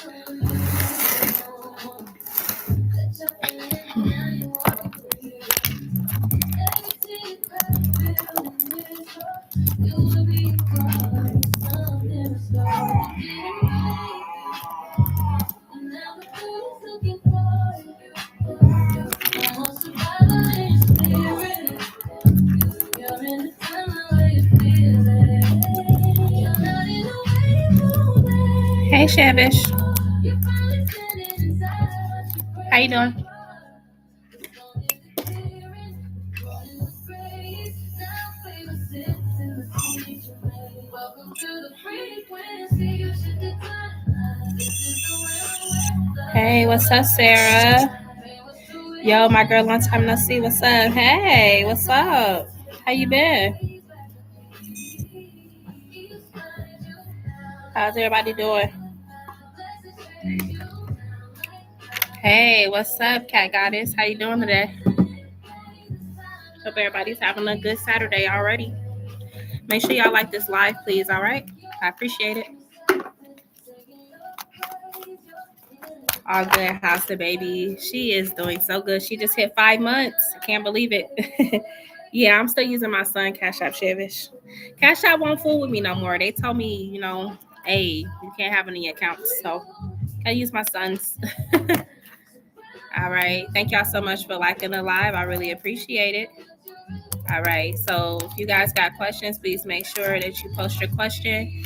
Hey, Shavish. How you doing? Hey, what's up, Sarah? Yo, my girl, long time no see. What's up? Hey, what's up? How you been? How's everybody doing? Hey, what's up, Cat Goddess? How you doing today? Hope everybody's having a good Saturday already. Make sure y'all like this live, please, all right? I appreciate it. All good, how's the baby? She is doing so good. She just hit 5 months. I can't believe it. Yeah, I'm still using my son, Cash App Chevish. Cash App won't fool with me no more. They told me, hey, you can't have any accounts. So I use my son's. All right. Thank y'all so much for liking the live. I really appreciate it. All right. So if you guys got questions, please make sure that you post your question.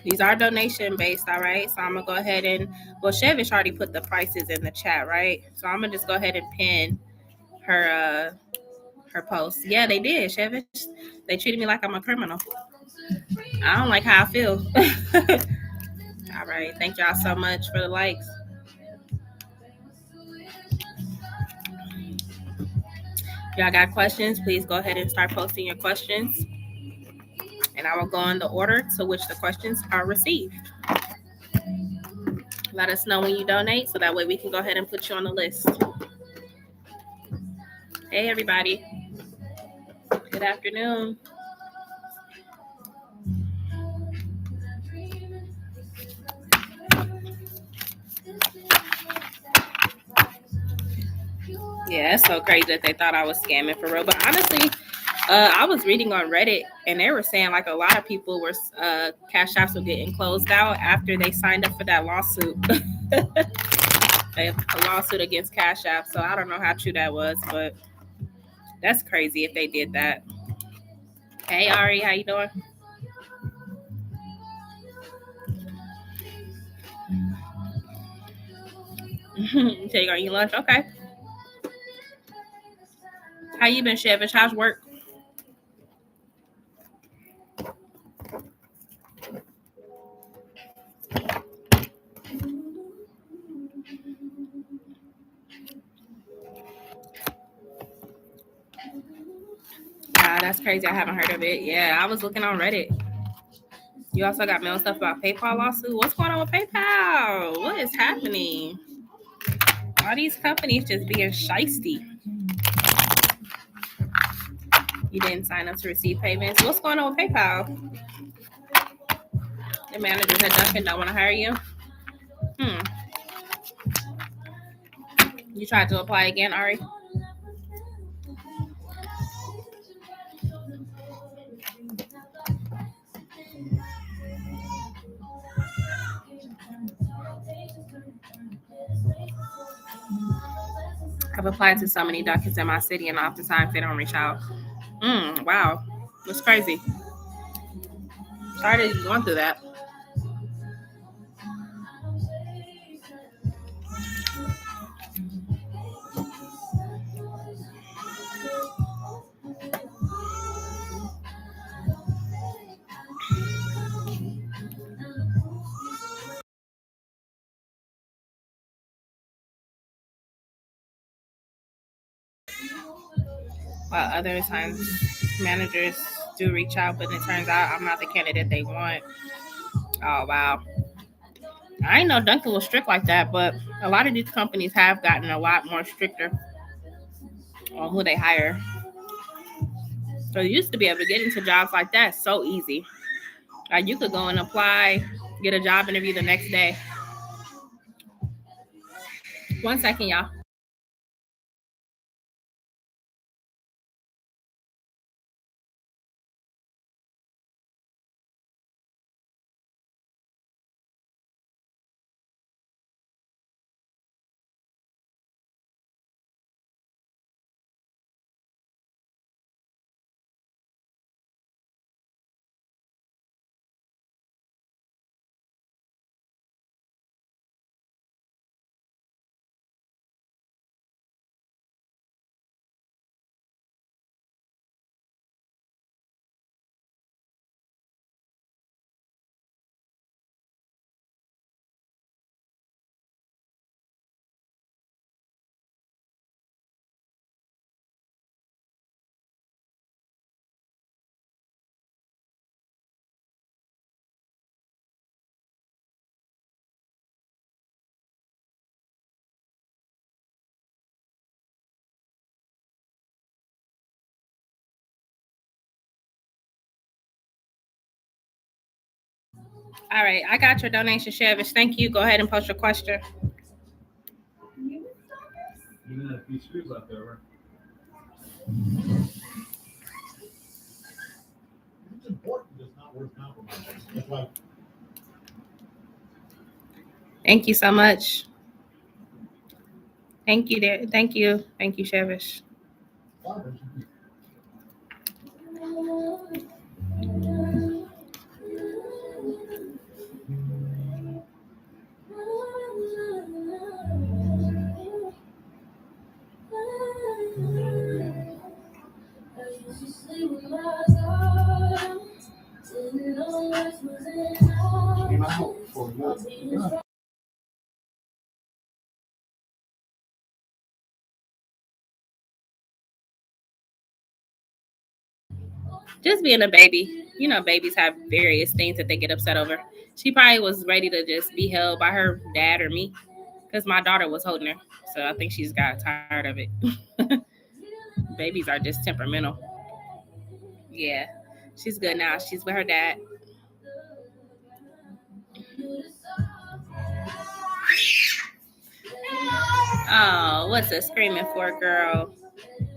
These are donation based, all right? So I'm going to go ahead and, Chevish already put the prices in the chat, right? So I'm going to just go ahead and pin her post. Yeah, they did, Chevish. They treated me like I'm a criminal. I don't like how I feel. All right. Thank y'all so much for the likes. Y'all got questions, please go ahead and start posting your questions. And I will go in the order to which the questions are received. Let us know when you donate so that way we can go ahead and put you on the list. Hey, everybody. Good afternoon. Yeah, it's so crazy that they thought I was scamming for real. But honestly, I was reading on Reddit and they were saying like a lot of people were cash apps were getting closed out after they signed up for that lawsuit. A lawsuit against Cash App. So I don't know how true that was, but that's crazy if they did that. Hey Ari, how you doing? You say you're gonna eat lunch? Okay. How you been, Chevish? How's work? That's crazy. I haven't heard of it. Yeah, I was looking on Reddit. You also got mail stuff about PayPal lawsuit. What's going on with PayPal? What is happening? All these companies just being shisty. You didn't sign up to receive payments. What's going on with PayPal? The managers at Dunkin' don't want to hire you. You tried to apply again, Ari? I've applied to so many Dunkins in my city, and oftentimes they don't reach out. Wow, that's crazy. Sorry that you're going through that. While other times managers do reach out, but it turns out I'm not the candidate they want. Oh, wow. I know Dunkin' was strict like that, but a lot of these companies have gotten a lot more stricter on who they hire. So you used to be able to get into jobs like that so easy. You could go and apply, get a job interview the next day. 1 second, y'all. All right, I got your donation, Chevish. Thank you. Go ahead and post your question. You had a few screws left over. It's important, it's not worth compromising. It's like, Thank you so much. Thank you, there. Thank you, Chevish. Just being a baby. You know, babies have various things that they get upset over. She probably was ready to just be held by her dad or me because my daughter was holding her. So I think she's got tired of it. Babies are just temperamental. Yeah. She's good now. She's with her dad. Oh, what's it screaming for, girl?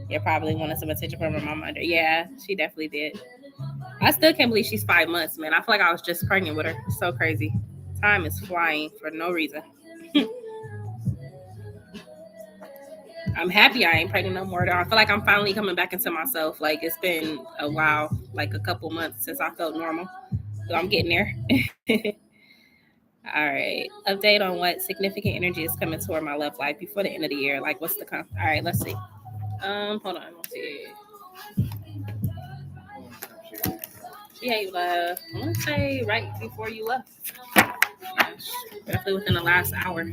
You probably wanted some attention from her mama. Yeah, she definitely did. I still can't believe she's 5 months, man. I feel like I was just pregnant with her. It's so crazy. Time is flying for no reason. I'm happy I ain't pregnant no more though. I feel like I'm finally coming back into myself. Like it's been a while, like a couple months since I felt normal. So I'm getting there. All right. Update on what significant energy is coming toward my love life before the end of the year. Like what's the all right, let's see. Hold on, let's see. Yeah, you left. I want to say right before you left. Definitely within the last hour.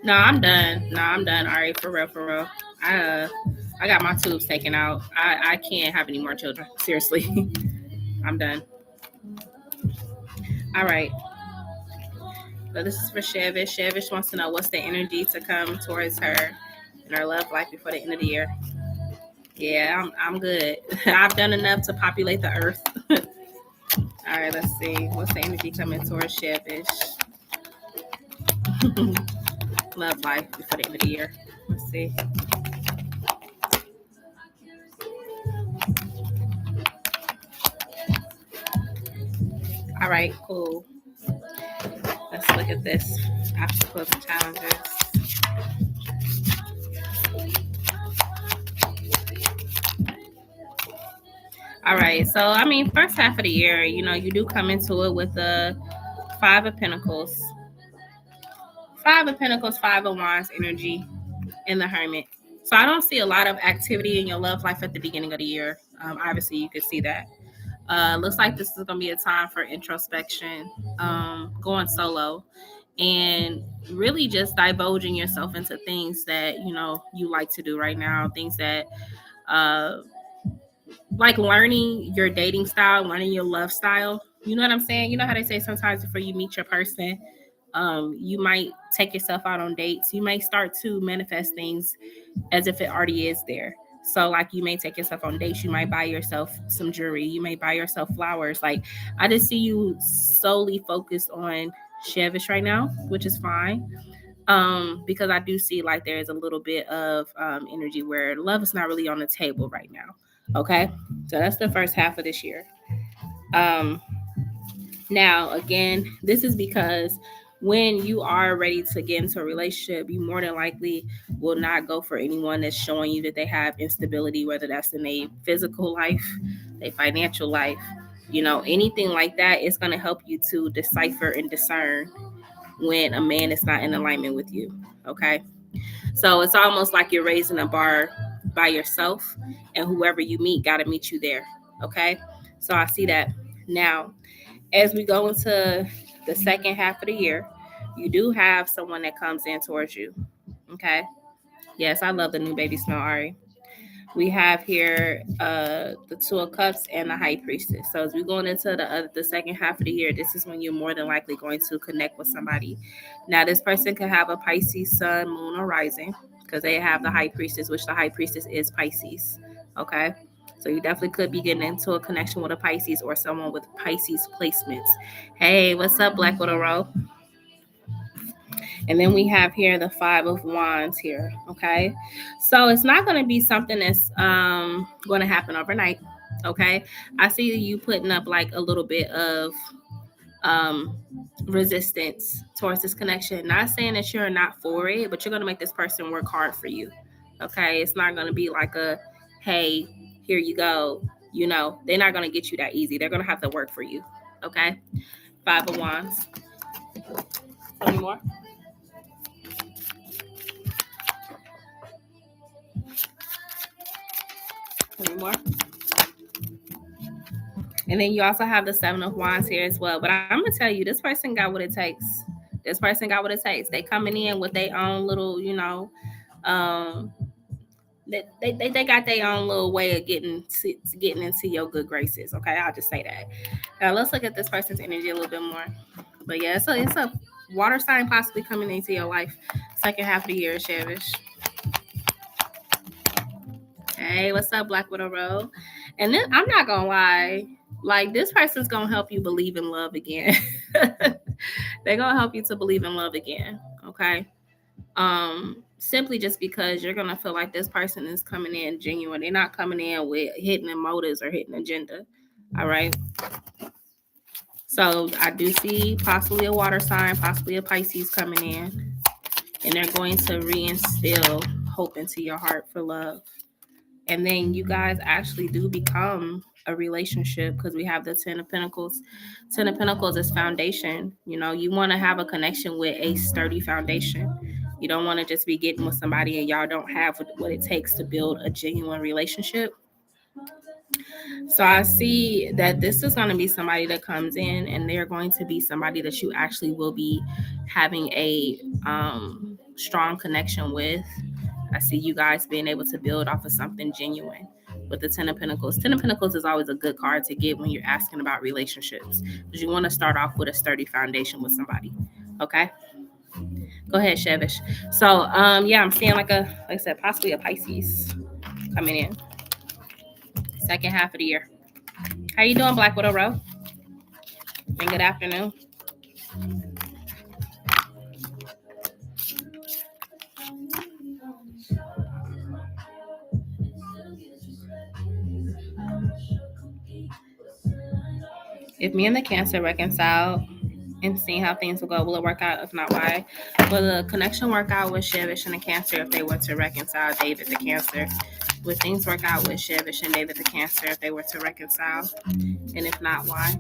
No, I'm done. No, I'm done. All right, for real, for real. I got my tubes taken out. I can't have any more children. Seriously, I'm done. All right. So this is for Chevish. Chevish wants to know what's the energy to come towards her in her love life before the end of the year. Yeah, I'm good. I've done enough to populate the earth. All right, let's see. What's the energy coming towards Chevish? Love life before the end of the year. Let's see. All right, cool. Let's look at this. Obstacles and challenges. All right. So, I mean, first half of the year, you know, you do come into it with the Five of Pentacles. Five of Pentacles, Five of Wands energy in the Hermit. So I don't see a lot of activity in your love life at the beginning of the year. Obviously, you could see that. Looks like this is going to be a time for introspection, going solo, and really just divulging yourself into things that, you know, you like to do right now, things that like learning your dating style, learning your love style. You know what I'm saying? You know how they say sometimes before you meet your person, you might take yourself out on dates. You might start to manifest things as if it already is there. So like you may take yourself on dates, you might buy yourself some jewelry, you may buy yourself flowers. Like I just see you solely focused on Chevish right now, which is fine. Because I do see like there is a little bit of energy where love is not really on the table right now. Okay, so that's the first half of this year. Um, Now, again, this is because when you are ready to get into a relationship, you more than likely will not go for anyone that's showing you that they have instability, whether that's in a physical life, a financial life, anything like that. It's going to help you to decipher and discern when a man is not in alignment with you. Okay. So it's almost like you're raising a bar by yourself, and whoever you meet got to meet you there. Okay. So I see that. Now, as we go into the second half of the year, you do have someone that comes in towards you. Okay. Yes, I love the new baby smell, Ari. We have here the Two of Cups and the High Priestess. So as we're going into the second half of the year, this is when you're more than likely going to connect with somebody. Now, this person could have a Pisces sun, moon, or rising because they have the High Priestess, which the High Priestess is Pisces. Okay. So you definitely could be getting into a connection with a Pisces or someone with Pisces placements. Hey, what's up, Black Widow Row? And then we have here the Five of Wands here. Okay. So it's not going to be something that's going to happen overnight. Okay. I see you putting up like a little bit of resistance towards this connection. Not saying that you're not for it, but you're going to make this person work hard for you. Okay. It's not going to be like a, hey, here you go. They're not going to get you that easy. They're going to have to work for you. Okay. Five of Wands. Any more? Any more? And then you also have the Seven of Wands here as well. But I'm going to tell you, this person got what it takes. This person got what it takes. They coming in with their own little, they got their own little way of getting into your good graces. Okay, I'll just say that. Now let's look at this person's energy a little bit more. But yeah, it's a water sign possibly coming into your life second half of the year, Chevish. Hey, what's up, Black Widow Road? And then I'm not gonna lie, like this person's gonna help you believe in love again. They're gonna help you to believe in love again. Okay. Simply just because you're gonna feel like this person is coming in genuine. They're not coming in with hidden motives or hidden agenda. All right. So I do see possibly a water sign, possibly a Pisces coming in, and they're going to reinstill hope into your heart for love. And then you guys actually do become a relationship because we have the Ten of Pentacles. Ten of Pentacles is foundation. You want to have a connection with a sturdy foundation. You don't want to just be getting with somebody and y'all don't have what it takes to build a genuine relationship. So I see that this is going to be somebody that comes in and they're going to be somebody that you actually will be having a strong connection with. I see you guys being able to build off of something genuine with the Ten of Pentacles. Ten of Pentacles is always a good card to get when you're asking about relationships because you want to start off with a sturdy foundation with somebody. Okay. Go ahead, Chevish. So, I'm seeing like I said, possibly a Pisces coming in second half of the year. How you doing, Black Widow Row? And good afternoon. If me and the Cancer reconcile and seeing how things will go, will it work out? If not, why? Will the connection work out with Chevish and the Cancer if they were to reconcile David the Cancer? Will things work out with Chevish and David the Cancer if they were to reconcile? And if not, why?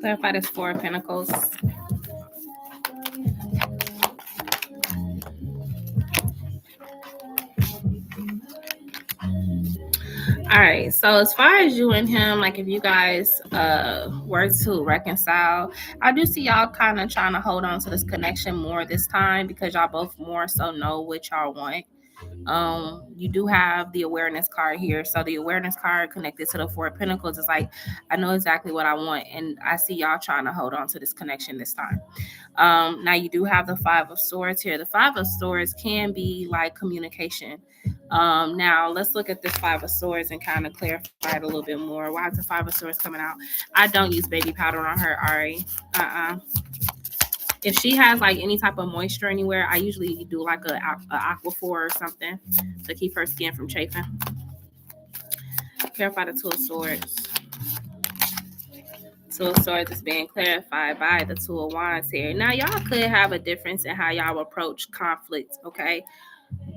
Clarify this Four of Pentacles. All right. So as far as you and him, like if you guys were to reconcile, I do see y'all kind of trying to hold on to this connection more this time because y'all both more so know what y'all want. You do have the awareness card here. So the awareness card connected to the Four of Pentacles is like, I know exactly what I want, and I see y'all trying to hold on to this connection this time. Now you do have the Five of Swords here. The Five of Swords can be like communication. Now let's look at this Five of Swords and kind of clarify it a little bit more. Why is the Five of Swords coming out? I don't use baby powder on her, Ari. If she has like any type of moisture anywhere, I usually do like a Aquaphor or something to keep her skin from chafing. Clarify the Two of Swords. Two of Swords is being clarified by the Two of Wands here. Now, y'all could have a difference in how y'all approach conflict, okay?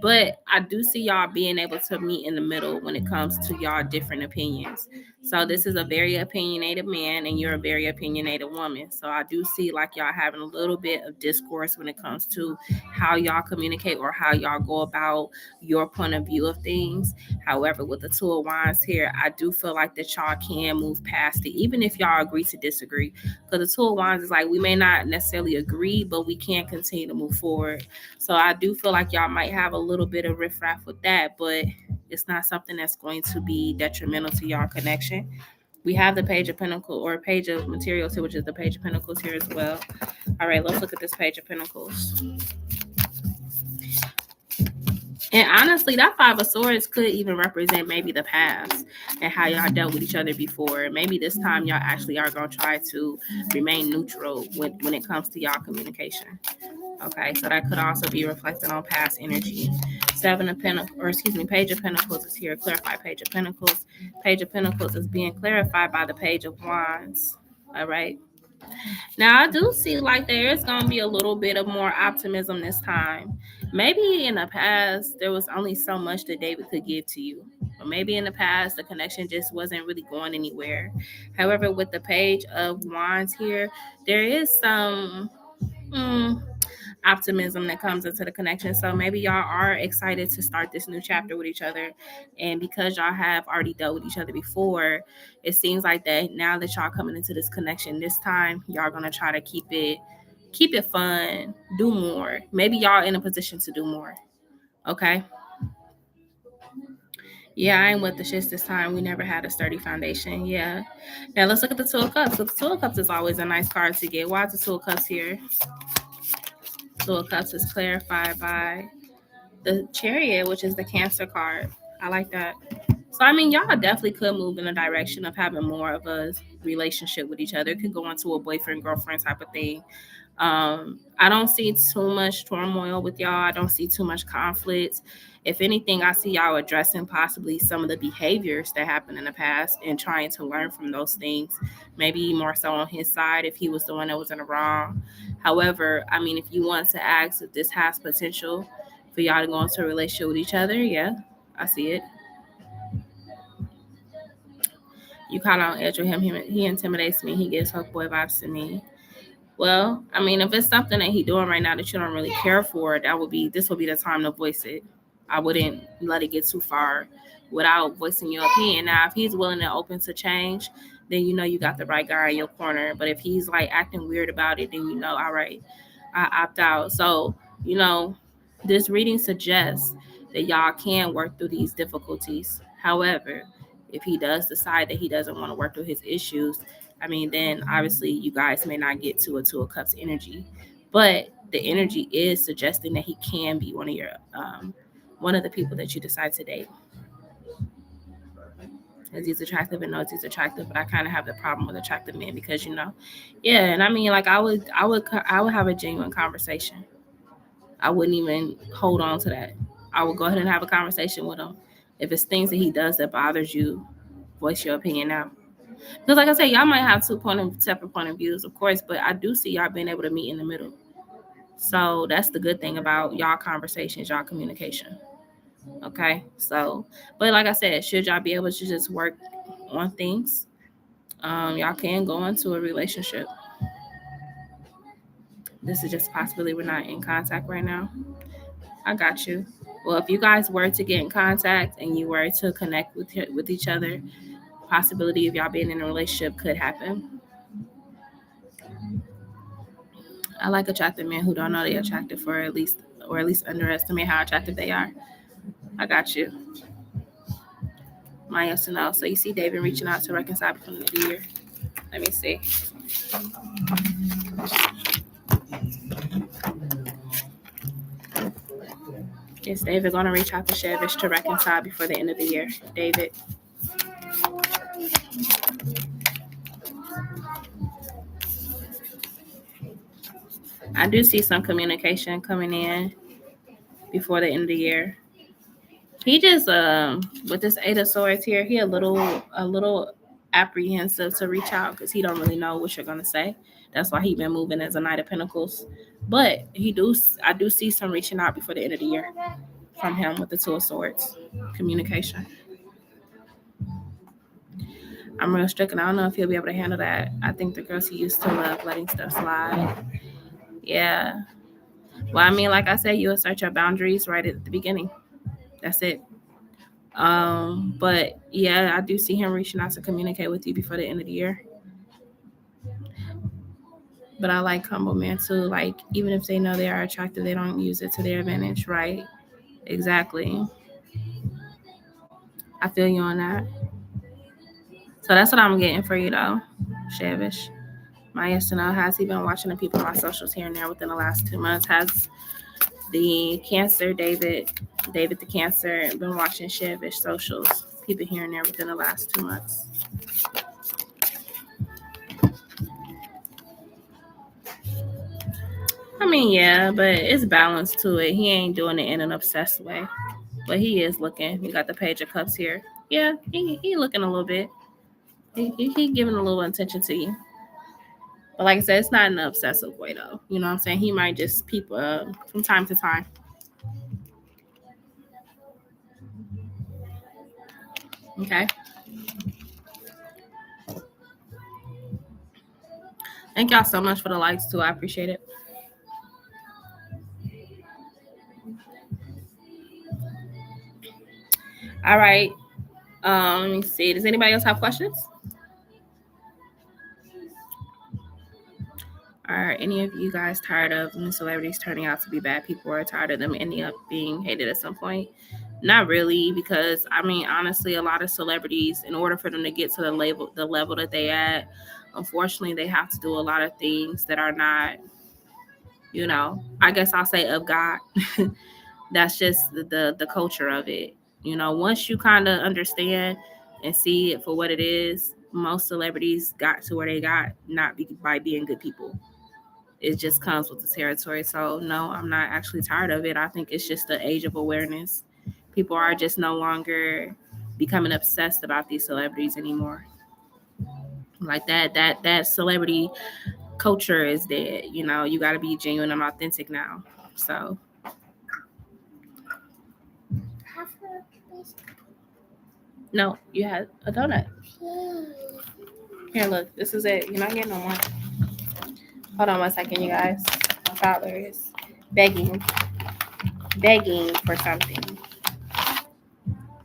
But I do see y'all being able to meet in the middle when it comes to y'all different opinions. So this is a very opinionated man and you're a very opinionated woman. So I do see like y'all having a little bit of discourse when it comes to how y'all communicate or how y'all go about your point of view of things. However, with the Two of Wands here, I do feel like that y'all can move past it, even if y'all agree to disagree. Because the Two of Wands is like, we may not necessarily agree, but we can continue to move forward. So I do feel like y'all might have a little bit of riffraff with that, but it's not something that's going to be detrimental to y'all connection. We have the Page of Pentacles or Page of Materials here, which is the Page of Pentacles here as well. All right, let's look at this Page of Pentacles. And honestly, that Five of Swords could even represent maybe the past and how y'all dealt with each other before. Maybe this time y'all actually are going to try to remain neutral when it comes to y'all communication. Okay, so that could also be reflected on past energy. Seven of Pentacles, or excuse me, Page of Pentacles is here. Clarify Page of Pentacles. Page of Pentacles is being clarified by the Page of Wands. All right. Now, I do see like there is going to be a little bit of more optimism this time. Maybe in the past, there was only so much that David could give to you. Or maybe in the past, the connection just wasn't really going anywhere. However, with the Page of Wands here, there is some optimism that comes into the connection. So maybe y'all are excited to start this new chapter with each other. And because y'all have already dealt with each other before, it seems like that now that y'all coming into this connection this time, y'all gonna try to keep it fun, do more. Maybe y'all in a position to do more. Okay. Yeah, I ain't with the shits this time. We never had a sturdy foundation. Yeah. Now let's look at the Two of Cups. So the Two of Cups is always a nice card to get. Why is the Two of Cups here? Two of Cups is clarified by the Chariot, which is the Cancer card. I like that. So, I mean, y'all definitely could move in a direction of having more of a relationship with each other. It could go into a boyfriend, girlfriend type of thing. I don't see too much turmoil with y'all. I don't see too much conflict. If anything, I see y'all addressing possibly some of the behaviors that happened in the past and trying to learn from those things. Maybe more so on his side if he was the one that was in the wrong. However, I mean, if you want to ask if this has potential for y'all to go into a relationship with each other, yeah, I see it. You kind of on edge with him. He intimidates me. He gives fuckboy vibes to me. Well, I mean, if it's something that he's doing right now that you don't really care for, this will be the time to voice it. I wouldn't let it get too far without voicing your opinion. Now, if he's willing and open to change, then you know you got the right guy in your corner. But if he's like acting weird about it, then you know, all right, I opt out. So, you know, this reading suggests that y'all can work through these difficulties. However, if he does decide that he doesn't want to work through his issues, I mean, then obviously you guys may not get to a Two of Cups energy, but the energy is suggesting that he can be one of the people that you decide to date. Because he's attractive and knows he's attractive, but I kind of have the problem with attractive men because yeah. And I mean, like I would have a genuine conversation. I wouldn't even hold on to that. I would go ahead and have a conversation with him. If it's things that he does that bothers you, voice your opinion now. Because like I said, y'all might have separate point of views, of course, but I do see y'all being able to meet in the middle. So that's the good thing about y'all conversations, y'all communication. Okay. So, but like I said, should y'all be able to just work on things, y'all can go into a relationship. This is just a possibility. We're not in contact right now. I got you. Well, if you guys were to get in contact and you were to connect with each other, possibility of y'all being in a relationship could happen. I like attractive men who don't know they're attractive or at least underestimate how attractive they are. I got you. My yes and no. So you see David reaching out to reconcile from the year. Let me see. Is David going to reach out to Shevish to reconcile before the end of the year? David. I do see some communication coming in before the end of the year. He just with this Eight of Swords here, he a little apprehensive to reach out because he don't really know what you're gonna say. That's why he been moving as a Knight of Pentacles. But I do see some reaching out before the end of the year from him with the Two of Swords. Communication. I'm real stricken. I don't know if he'll be able to handle that. I think the girls he used to love letting stuff slide. Yeah. Well, I mean, like I said, you assert your boundaries right at the beginning. That's it. But yeah, I do see him reaching out to communicate with you before the end of the year. But I like humble men too. Like, even if they know they are attractive, they don't use it to their advantage, right? Exactly. I feel you on that. So that's what I'm getting for you though, Shevish. My yes to know, has he been watching the people on my socials here and there within the last 2 months? Has the Cancer, David the Cancer, been watching Shevish socials, people here and there within the last 2 months? I mean, yeah, but it's balance to it. He ain't doing it in an obsessed way, but he is looking. We got the Page of Cups here. Yeah, he looking a little bit. He giving a little attention to you. But like I said, it's not in an obsessive way, though. You know what I'm saying? He might just peep from time to time. Okay. Thank y'all so much for the likes, too. I appreciate it. All right. Let me see. Does anybody else have questions? Are any of you guys tired of when celebrities turning out to be bad people, or tired of them ending up being hated at some point? Not really, because I mean, honestly, a lot of celebrities, in order for them to get to the level that they at, unfortunately, they have to do a lot of things that are not, I guess I'll say of God. That's just the culture of it. Once you kind of understand and see it for what it is, most celebrities got to where they got not by being good people. It just comes with the territory. So no, I'm not actually tired of it. I think it's just the age of awareness. People are just no longer becoming obsessed about these celebrities anymore. Like that celebrity culture is dead. You got to be genuine and authentic now. So no, you had a donut. Here, look, this is it. You're not getting no more. Hold on 1 second, you guys. My father is begging for something.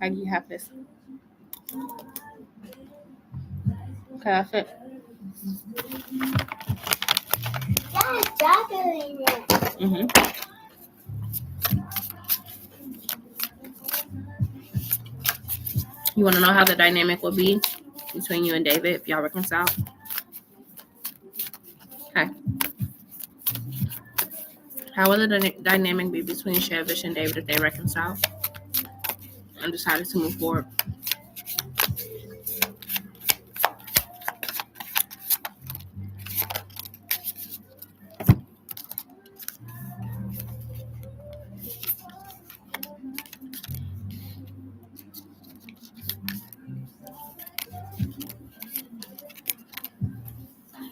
How do you have this? Okay, that's it. Mm-hmm. You want to know how the dynamic will be between you and David if y'all reconcile? Okay. How will the dynamic be between Shevish and David if they reconcile and decided to move forward?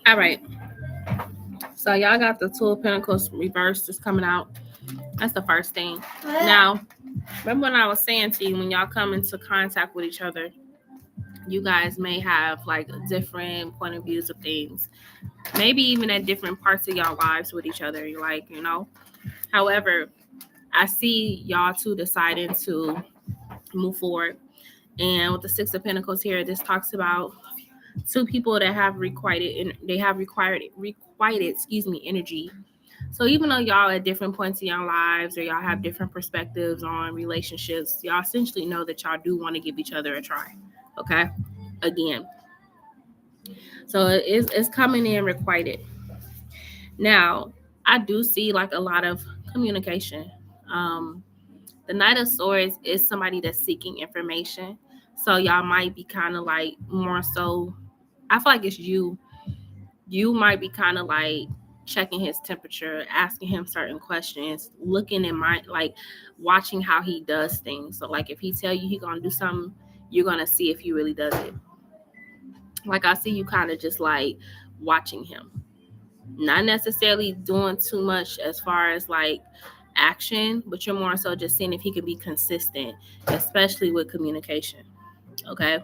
All right. So y'all got the Two of Pentacles reversed just coming out. That's the first thing. Now, remember when I was saying to you, when y'all come into contact with each other, you guys may have like different point of views of things. Maybe even at different parts of y'all lives with each other. You're like, However, I see y'all two deciding to move forward. And with the Six of Pentacles here, this talks about two people that have requited energy So even though y'all at different points in your lives or y'all have different perspectives on relationships, y'all essentially know that y'all do want to give each other a try. Okay? Again. So it's coming in requited. Now, I do see like a lot of communication. The Knight of Swords is somebody that's seeking information. So y'all might be kind of like more so, I feel like it's you. You might be kind of like checking his temperature, asking him certain questions, looking in mind, like watching how he does things. So like if he tell you he gonna do something, you're gonna see if he really does it. Like I see you kind of just like watching him, not necessarily doing too much as far as like action, but you're more so just seeing if he can be consistent, especially with communication. Okay.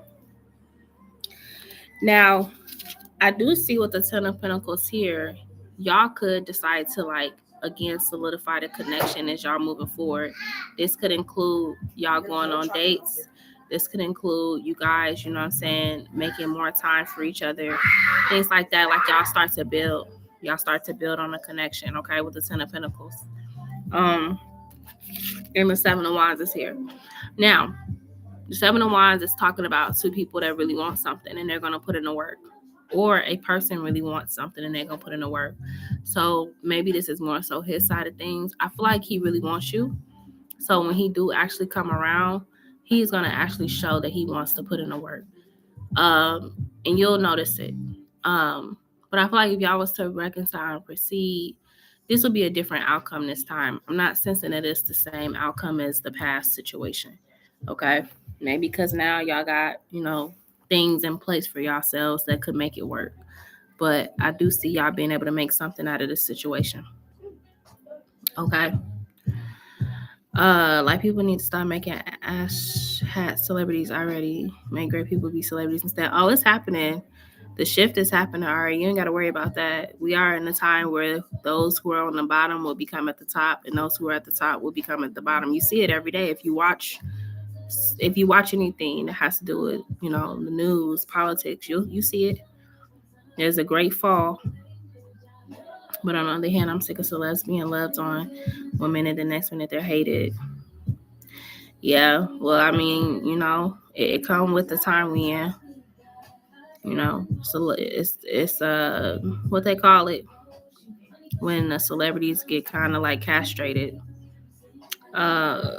Now, I do see with the Ten of Pentacles here, y'all could decide to like again solidify the connection as y'all moving forward. This could include y'all going on dates. This could include you guys, you know what I'm saying, making more time for each other, things like that. Like y'all start to build. Y'all start to build on a connection, okay, with the Ten of Pentacles. And the Seven of Wands is here. Now, the Seven of Wands is talking about two people that really want something and they're going to put in the work. Or a person really wants something and they're going to put in the work. So maybe this is more so his side of things. I feel like he really wants you. So when he do actually come around, he's going to actually show that he wants to put in the work. And you'll notice it. But I feel like if y'all was to reconcile and proceed, this will be a different outcome this time. I'm not sensing that it's the same outcome as the past situation. Okay? Maybe because now y'all got, things in place for yourselves that could make it work. But I do see y'all being able to make something out of this situation. Okay? Like people need to start making ash hat celebrities already. Make great people be celebrities instead. Oh, it's happening. The shift is happening already. You ain't got to worry about that. We are in a time where those who are on the bottom will become at the top, and those who are at the top will become at the bottom. You see it every day if you watch anything that has to do with the news, politics. You see it. There's a great fall. But on the other hand, I'm sick of celebs being loved on one minute, the next minute they're hated. Yeah, well, I mean, it come with the time we in. So it's what they call it when the celebrities get kind of like castrated. I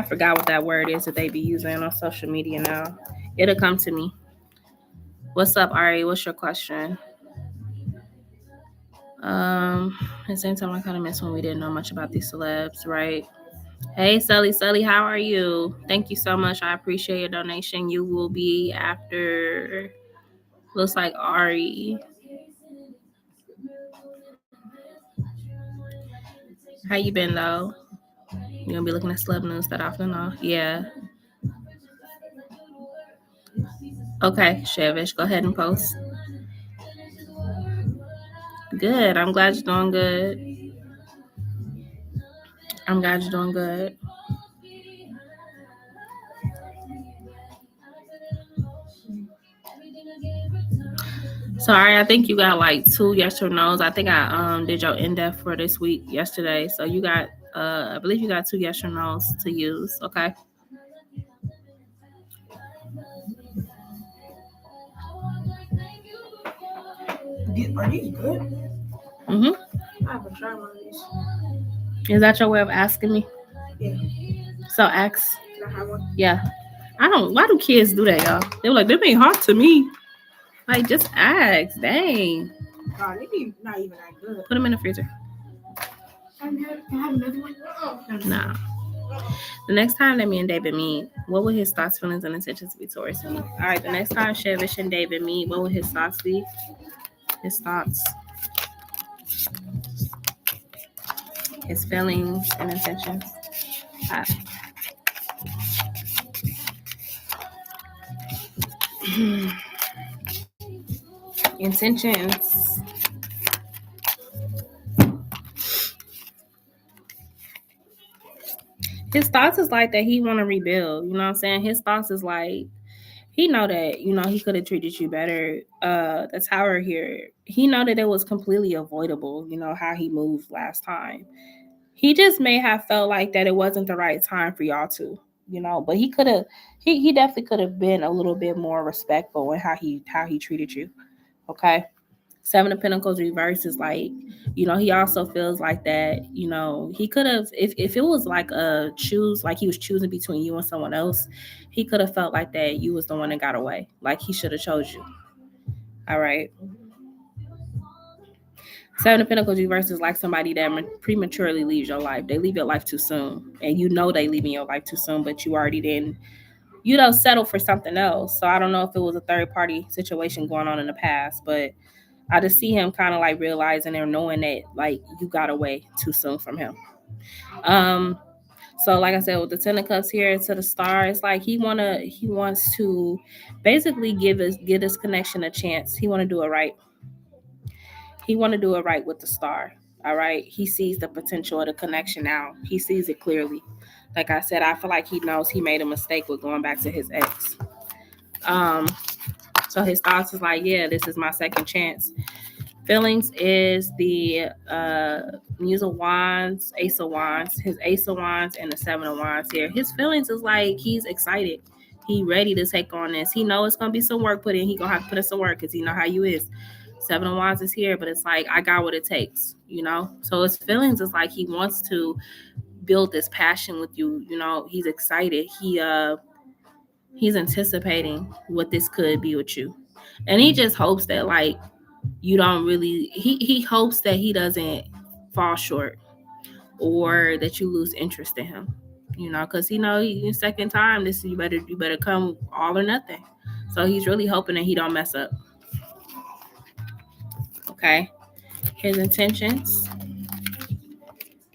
forgot what that word is that they be using on social media now. It'll come to me. What's up, Ari? What's your question? At the same time, I kind of miss when we didn't know much about these celebs, right? Hey, Sully, how are you? Thank you so much. I appreciate your donation. You will be after, looks like Ari. How you been, though? You gonna be looking at celeb news that often, though? Yeah. Okay, Shevish, go ahead and post. Good. I'm glad you're doing good. Sorry, I think you got like 2 yes or no's. I think I did your in-depth for this week yesterday. So you got I believe you got 2 yes or no's to use, okay? Are these good? Mm-hmm. I haven't tried one of these. Is that your way of asking me? Yeah. So ask. Can I have one? Yeah. Why do kids do that, y'all? They were like, them ain't hard to me. Like, just ask. Dang. God, they be not even that good. Put them in the freezer. Can I have another one? Nah. The next time that me and David meet, what would his thoughts, feelings, and intentions be towards me? All right, the next time Shevish and David meet, what would his thoughts be? His thoughts. His feelings and intentions. Intentions. His thoughts is like that he want to rebuild. You know what I'm saying? His thoughts is like he know that, you know, he could have treated you better. The tower here, he know that it was completely avoidable, you know, how he moved last time. He just may have felt like that it wasn't the right time for y'all to, you know, but he could have, he definitely could have been a little bit more respectful in how he treated you. Okay. Seven of Pentacles reverse is like, you know, he also feels like that, you know, he could have, if it was like a choose, like he was choosing between you and someone else, he could have felt like that you was the one that got away. Like he should have chose you. All right. Seven of Pentacles reverse is like somebody that prematurely leaves your life. They leave your life too soon. And you know they leaving your life too soon, but you already didn't, you know, settle for something else. So I don't know if it was a third party situation going on in the past, but I just see him kind of like realizing or knowing that like you got away too soon from him. So like I said, with the Ten of Cups here to the Star, it's like he wants to basically give this connection a chance. He want to do it right. He want to do it right with the Star. All right. He sees the potential of the connection now. He sees it clearly. Like I said, I feel like he knows he made a mistake with going back to his ex. So his thoughts is like, yeah, this is my second chance. Feelings is the Muse of Wands, Ace of Wands, his Ace of Wands, and the Seven of Wands here. His feelings is like he's excited. He ready to take on this. He know it's gonna be some work put in. He gonna have to put in some work because he know how you is. Seven of Wands is here, but it's like I got what it takes, you know. So his feelings is like he wants to build this passion with you. You know, he's excited. He's anticipating what this could be with you, and he just hopes that like you don't really. He hopes that he doesn't fall short or that you lose interest in him. You know, because second time this you better come all or nothing. So he's really hoping that he don't mess up. Okay. His intentions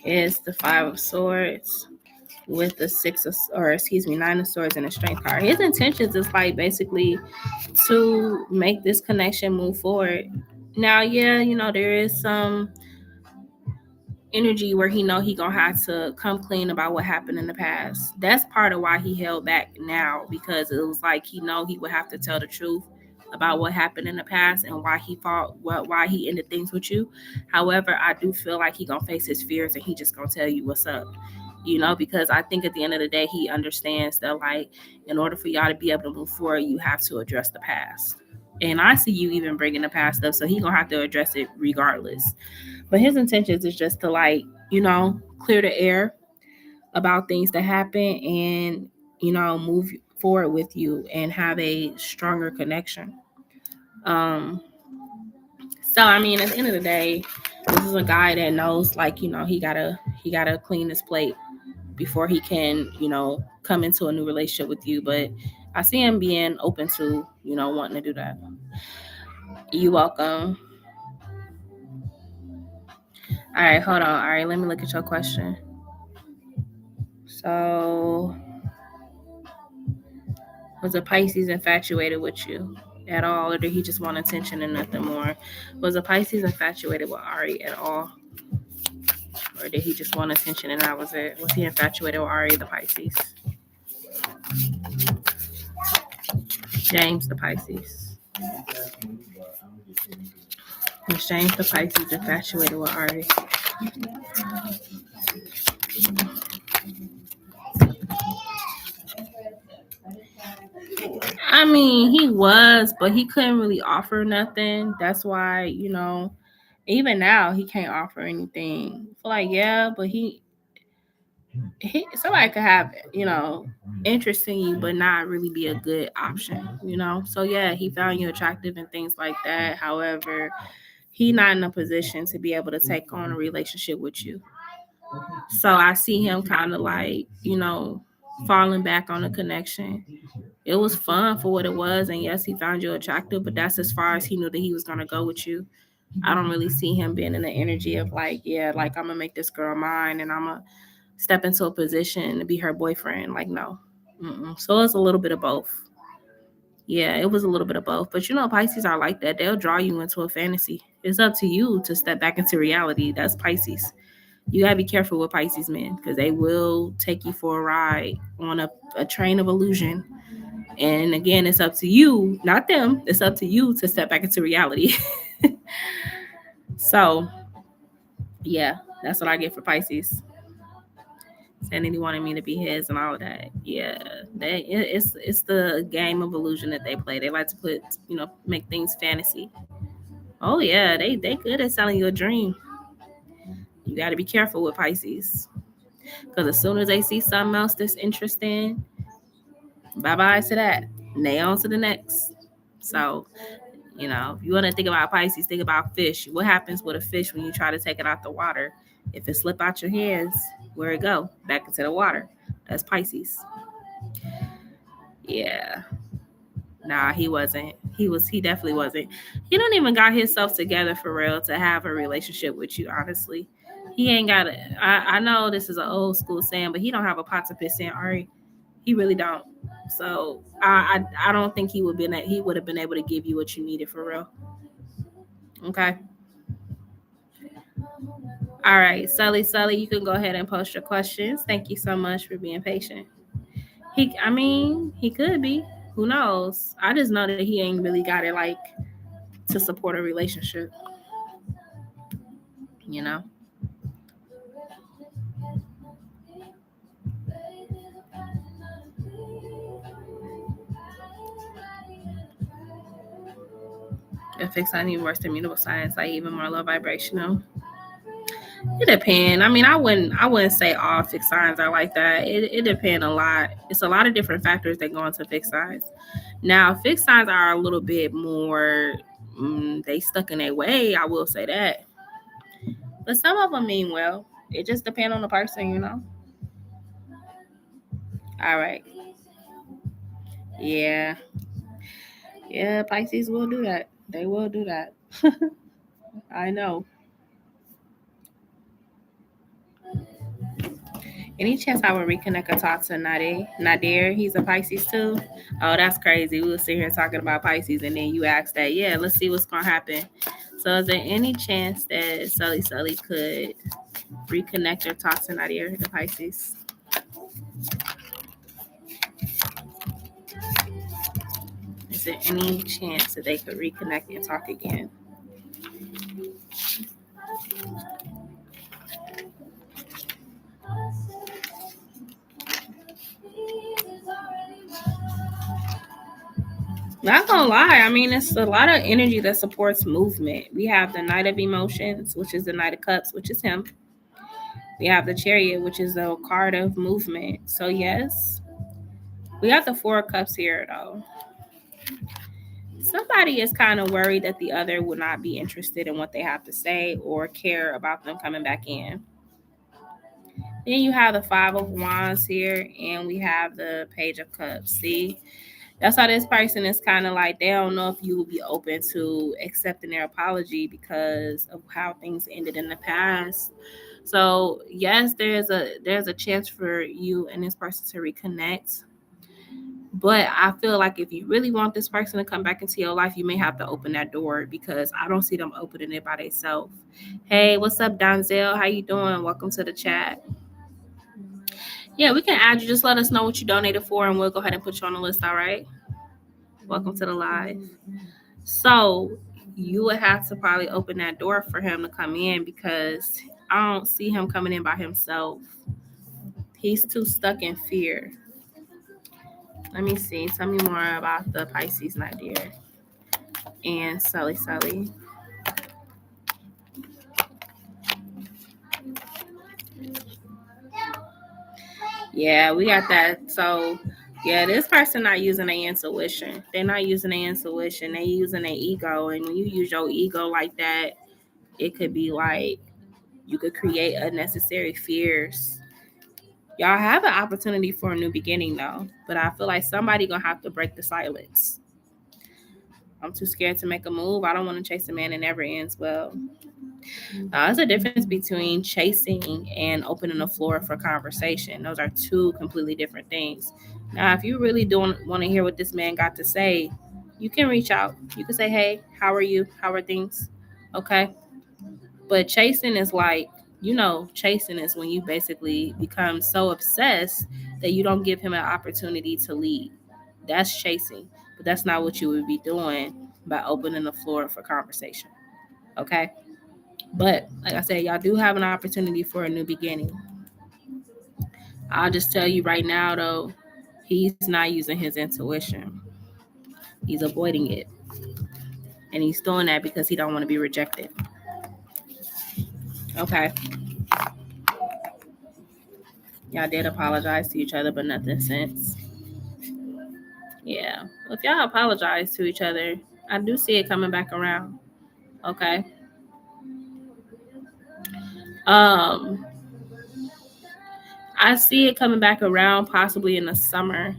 is the Five of Swords with the Nine of Swords and a Strength card. His intentions is like basically to make this connection move forward. Now, yeah, you know, there is some energy where he gonna have to come clean about what happened in the past. That's part of why he held back now, because it was like he would have to tell the truth about what happened in the past and why he ended things with you. However, I do feel like he gonna face his fears and he just gonna tell you what's up, you know, because I think at the end of the day he understands that like in order for y'all to be able to move forward, you have to address the past. And I see you even bringing the past up, so he gonna have to address it regardless. But his intentions is just to like, you know, clear the air about things that happen and, you know, move forward with you and have a stronger connection. So I mean, at the end of the day, this is a guy that knows like, you know, he gotta clean his plate before he can, you know, come into a new relationship with you. But I see him being open to, you know, wanting to do that. You're welcome. All right, hold on. All right, let me look at your question. So, was a Pisces infatuated with you at all, or did he just want attention and nothing more? Was a Pisces infatuated with Ari at all, or did he just want attention and that was it? Was he infatuated with Ari, the Pisces? James, the Pisces. Was James, the Pisces, infatuated with Ari? I mean, he was, but he couldn't really offer nothing. That's why, you know, even now he can't offer anything. I feel like, yeah, but he somebody could have, you know, interest in you, but not really be a good option, you know. So yeah, he found you attractive and things like that. However, he not in a position to be able to take on a relationship with you. So I see him kind of like, you know, falling back on the connection. It was fun for what it was, and yes, he found you attractive, but that's as far as he knew that he was gonna go with you. I don't really see him being in the energy of like, yeah, like I'm gonna make this girl mine and I'm gonna step into a position to be her boyfriend. Like, no. So it's a little bit of both. Yeah, it was a little bit of both. But you know, Pisces are like that. They'll draw you into a fantasy. It's up to you to step back into reality. That's Pisces. You gotta be careful with Pisces men because they will take you for a ride on a train of illusion And again, it's up to you, not them. It's up to you to step back into reality. So, yeah, that's what I get for Pisces. Saying he wanted me to be his and all of that. Yeah, it's the game of illusion that they play. They like to put, make things fantasy. Oh yeah, they good at selling you a dream. You got to be careful with Pisces, because as soon as they see something else that's interesting, bye bye to that. And they on to the next. So, if you want to think about Pisces, think about fish. What happens with a fish when you try to take it out the water? If it slip out your hands, where it go? Back into the water. That's Pisces. Yeah. Nah, he wasn't. He definitely wasn't. He don't even got himself together for real to have a relationship with you, honestly. He ain't got it. I know this is an old school saying, but he don't have a pot to piss in, Ari. He really don't. So I don't think he would have been able to give you what you needed for real. Okay. All right, Sully, you can go ahead and post your questions. Thank you so much for being patient. He could be. Who knows? I just know that he ain't really got it like to support a relationship. You know? A fixed sign even worse than mutable signs, like even more low vibrational. It depends. I wouldn't say all fixed signs are like that. It depends a lot. It's a lot of different factors that go into fixed signs. Now, fixed signs are a little bit more, they stuck in their way, I will say that. But some of them mean well. It just depends on the person, All right. Yeah. Yeah, Pisces will do that. They will do that. I know. Any chance I would reconnect or talk to Nadir? He's a Pisces too. Oh, that's crazy. We were sitting here talking about Pisces, and then you asked that. Yeah, let's see what's gonna happen. So, is there any chance that Sully could reconnect or talk to Nadir, the Pisces? Is there any chance that they could reconnect and talk again? Not gonna lie, it's a lot of energy that supports movement. We have the Knight of Emotions, which is the Knight of Cups, which is him. We have the Chariot, which is a card of movement. So yes, we got the Four of Cups here, though. Somebody is kind of worried that the other will not be interested in what they have to say or care about them coming back in. Then you have the Five of Wands here, and we have the Page of Cups. See, that's how this person is kind of like, they don't know if you will be open to accepting their apology because of how things ended in the past. So yes, there's a chance for you and this person to reconnect. But I feel like if you really want this person to come back into your life, you may have to open that door, because I don't see them opening it by themselves. Hey, what's up, Donzel? How you doing? Welcome to the chat. Yeah, we can add you. Just let us know what you donated for, and we'll go ahead and put you on the list, all right? Welcome to the live. So you would have to probably open that door for him to come in, because I don't see him coming in by himself. He's too stuck in fear. Let me see. Tell me more about the Pisces Nadir and Sully. Yeah, we got that. So, yeah, this person not using their intuition. They're not using their intuition. They're using their ego. And when you use your ego like that, it could be like you could create unnecessary fears. Y'all have an opportunity for a new beginning, though. But I feel like somebody going to have to break the silence. I'm too scared to make a move. I don't want to chase a man that never ends well. There's a difference between chasing and opening the floor for conversation. Those are two completely different things. Now, if you really don't want to hear what this man got to say, you can reach out. You can say, hey, how are you? How are things? Okay. But chasing is like, chasing is when you basically become so obsessed that you don't give him an opportunity to lead. That's chasing, but that's not what you would be doing by opening the floor for conversation. Okay. But like I said, y'all do have an opportunity for a new beginning. I'll just tell you right now, though, he's not using his intuition. He's avoiding it. And he's doing that because he don't want to be rejected. Okay. Y'all did apologize to each other, but nothing since. Yeah. If y'all apologize to each other, I do see it coming back around. Okay. I see it coming back around possibly in the summer.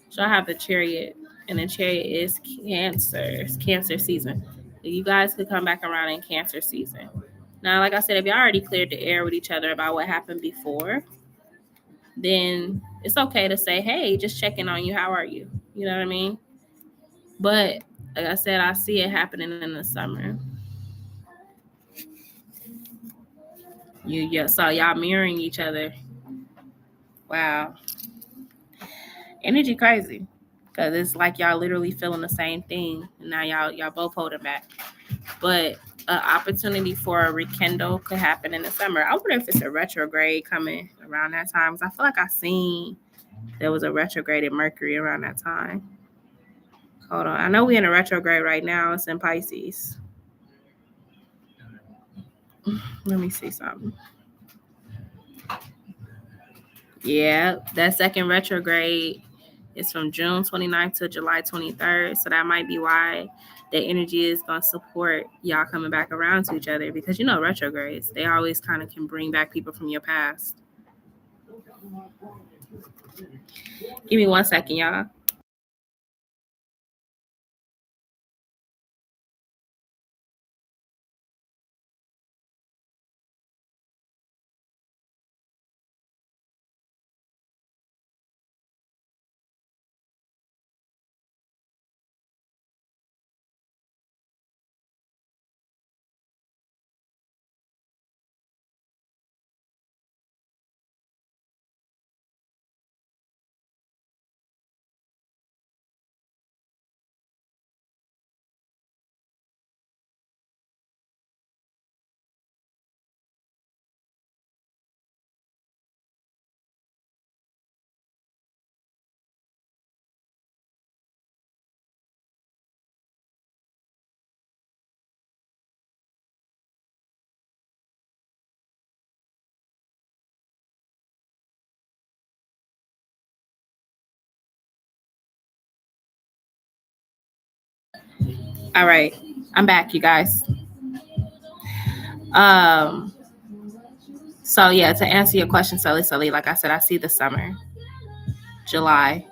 So I have the Chariot, and the Chariot is Cancer. It's Cancer season. So you guys could come back around in Cancer season. Now, like I said, if y'all already cleared the air with each other about what happened before, then it's okay to say, hey, just checking on you. How are you? You know what I mean? But like I said, I see it happening in the summer. So y'all mirroring each other. Wow. Energy crazy. Because it's like y'all literally feeling the same thing. And now y'all both holding back. But an opportunity for a rekindle could happen in the summer. I wonder if it's a retrograde coming around that time. Because I feel like I seen there was a retrograded Mercury around that time. Hold on. I know we're in a retrograde right now. It's in Pisces. Let me see something. Yeah, that second retrograde is from June 29th to July 23rd. So that might be why the energy is going to support y'all coming back around to each other. Because, retrogrades, they always kind of can bring back people from your past. Give me 1 second, y'all. All right, I'm back, you guys. So yeah, to answer your question, Sully, like I said, I see the summer, July.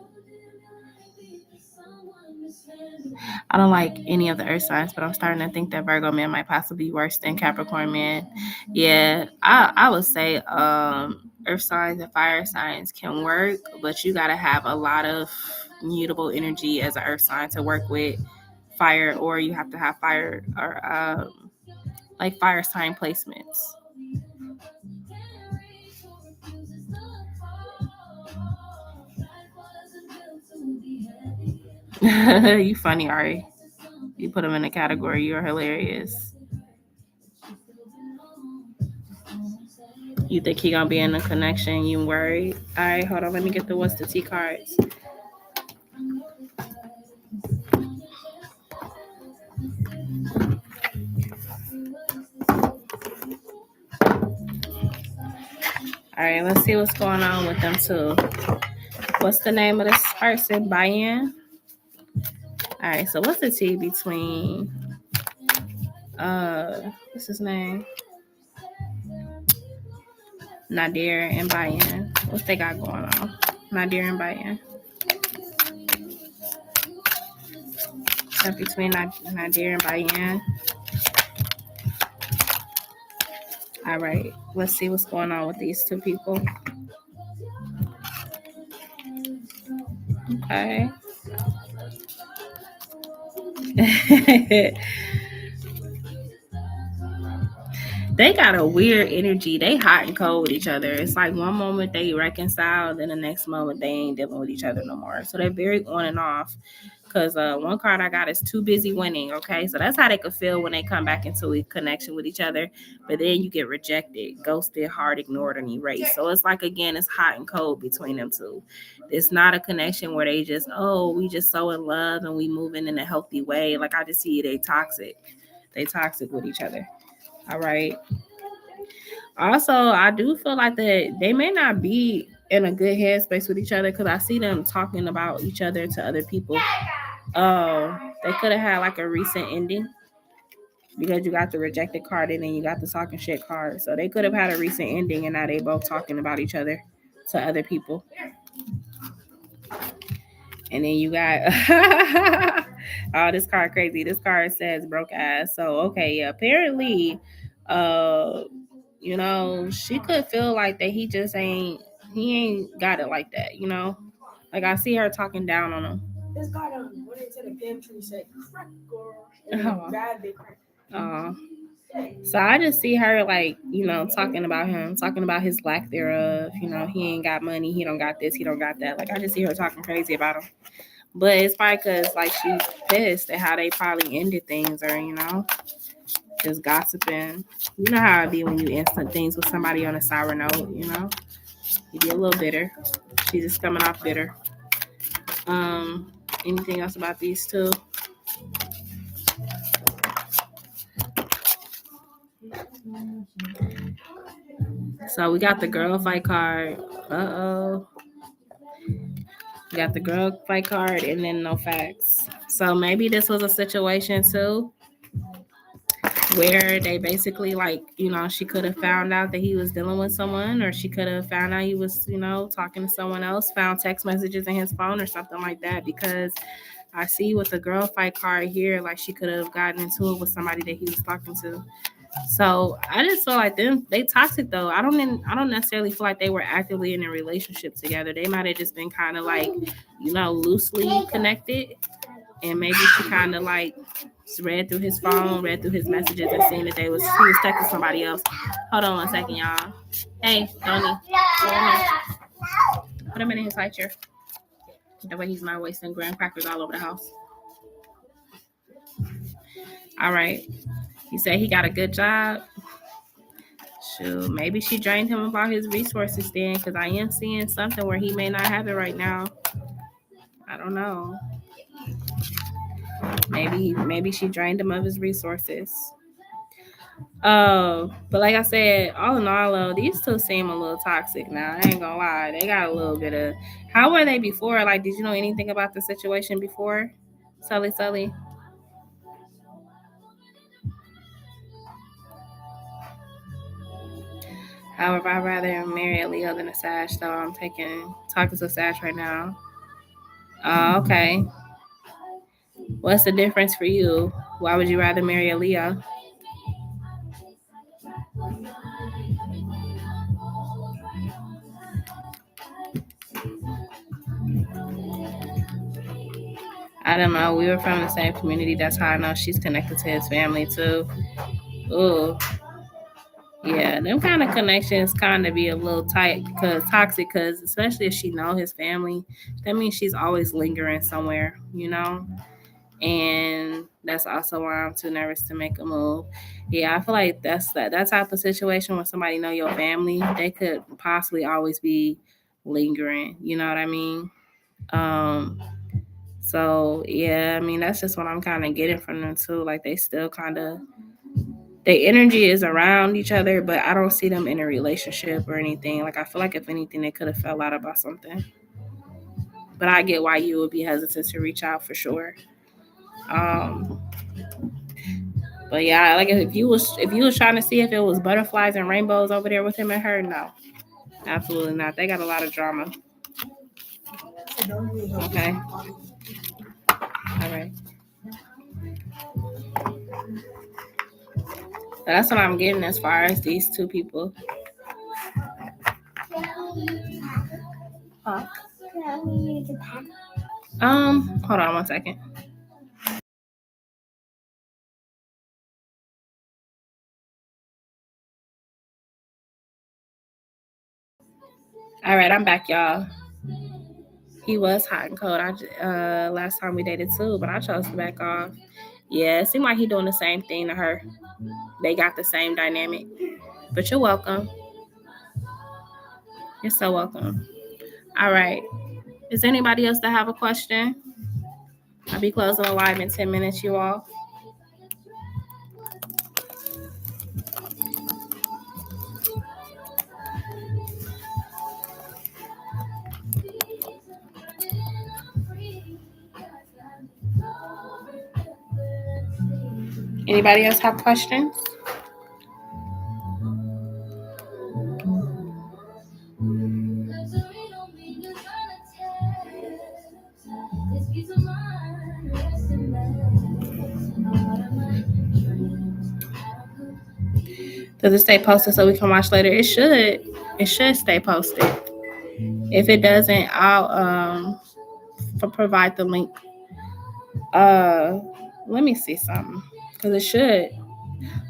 I don't like any of the earth signs, but I'm starting to think that Virgo man might possibly be worse than Capricorn man. Yeah, I would say earth signs and fire signs can work, but you got to have a lot of mutable energy as an earth sign to work with fire, or you have to have fire or like fire sign placements. You funny, Ari. You put them in a category. You're hilarious. You think he gonna be in a connection? You worried? All right, hold on. Let me get the what's the T cards. All right, let's see what's going on with them too. What's the name of this person? Bayan. All right, so what's the T between what's his name? Nadir and Bayan. What's they got going on? Nadir and Bayan. That between Nadir and Bayan. All right, let's see what's going on with these two people. Okay. They got a weird energy. They hot and cold with each other. It's like one moment they reconcile, then the next moment they ain't dealing with each other no more. So they're very on and off. Because one card I got is too busy winning. Okay, so that's how they could feel when they come back into a connection with each other. But then you get rejected, ghosted, hard, ignored, and erased. So it's like again, it's hot and cold between them two. It's not a connection where they just we just so in love and we moving in a healthy way. Like I just see they toxic. They toxic with each other. All right. Also, I do feel like that they may not be in a good headspace with each other because I see them talking about each other to other people. They could have had like a recent ending because you got the rejected card and then you got the talking shit card. So they could have had a recent ending and now they both talking about each other to other people. And then you got oh, this card crazy. This card says broke ass. So okay, apparently, she could feel like that he ain't got it like that, Like I see her talking down on him. This guy done went into the pantry, said crack girl, and grabbed the crack. So I just see her like, talking about him, talking about his lack thereof. He ain't got money, he don't got this, he don't got that. Like I just see her talking crazy about him. But it's probably because like she's pissed at how they probably ended things, or just gossiping. You know how it be when you instant things with somebody on a sour note. You be a little bitter. She's just coming off bitter. Anything else about these two? So we got the girl fight card. We got the girl fight card and then no facts. So maybe this was a situation too where they basically she could have found out that he was dealing with someone, or she could have found out he was, talking to someone else, found text messages in his phone or something like that, because I see with the girl fight card here, like she could have gotten into it with somebody that he was talking to. So I just feel like they toxic though. I don't necessarily feel like they were actively in a relationship together. They might have just been kind of like, loosely connected, and maybe she kind of like read through his phone, read through his messages, and seen that he was texting somebody else. Hold on one second, y'all. Hey, Tony, put him in his high chair. That way he's not wasting graham crackers all over the house. All right. He said he got a good job. Shoot, maybe she drained him of all his resources then, because I am seeing something where he may not have it right now. I don't know. Maybe she drained him of his resources. But like I said, all in all, these two seem a little toxic now. I ain't gonna lie. They got a little bit of... How were they before? Like, did you know anything about the situation before? Sully? However, I'd rather marry a Leo than a Sag, so I'm talking to a Sag right now. Oh, okay. What's the difference for you? Why would you rather marry a Leo? I don't know. We were from the same community. That's how I know she's connected to his family too. Ooh. Yeah, them kind of connections kind of be a little toxic, because especially if she know his family, that means she's always lingering somewhere, and that's also why I'm too nervous to make a move. Yeah, I feel like that type of situation where somebody know your family, they could possibly always be lingering. You know what I mean? So yeah, I mean that's just what I'm kind of getting from them too. Like they still kind of... their energy is around each other, but I don't see them in a relationship or anything. Like I feel like if anything, they could have fell out about something. But I get why you would be hesitant to reach out for sure. But yeah, like if you was trying to see if it was butterflies and rainbows over there with him and her, no, absolutely not. They got a lot of drama. Okay. All right. That's what I'm getting as far as these two people. Huh? Hold on one second. All right, I'm back, y'all. He was hot and cold. Last time we dated too, but I chose to back off. Yeah, it seemed like he doing the same thing to her. They got the same dynamic. But you're welcome. You're so welcome. All right. Is anybody else that have a question? I'll be closing the live in 10 minutes, you all. Anybody else have questions? Does it stay posted so we can watch later? It should. It should stay posted. If it doesn't, I'll provide the link. Let me see something, because it should.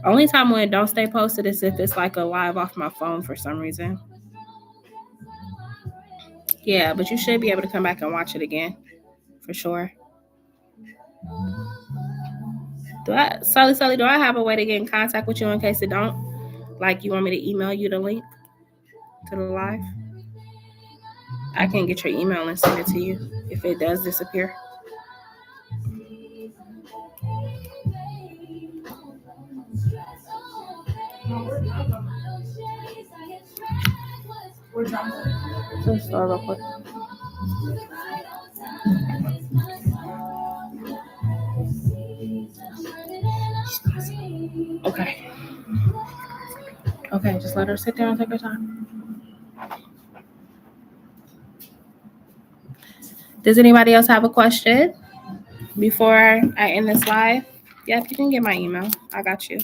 Only time when it don't stay posted is if it's like a live off my phone for some reason. Yeah, but you should be able to come back and watch it again, for sure. Sully, do I have a way to get in contact with you in case it don't? Like, you want me to email you the link to the live? I can get your email and send it to you if it does disappear. Just start real quick. Okay. Okay, just let her sit down and take her time. Does anybody else have a question before I end this live? Yep, you can get my email. I got you.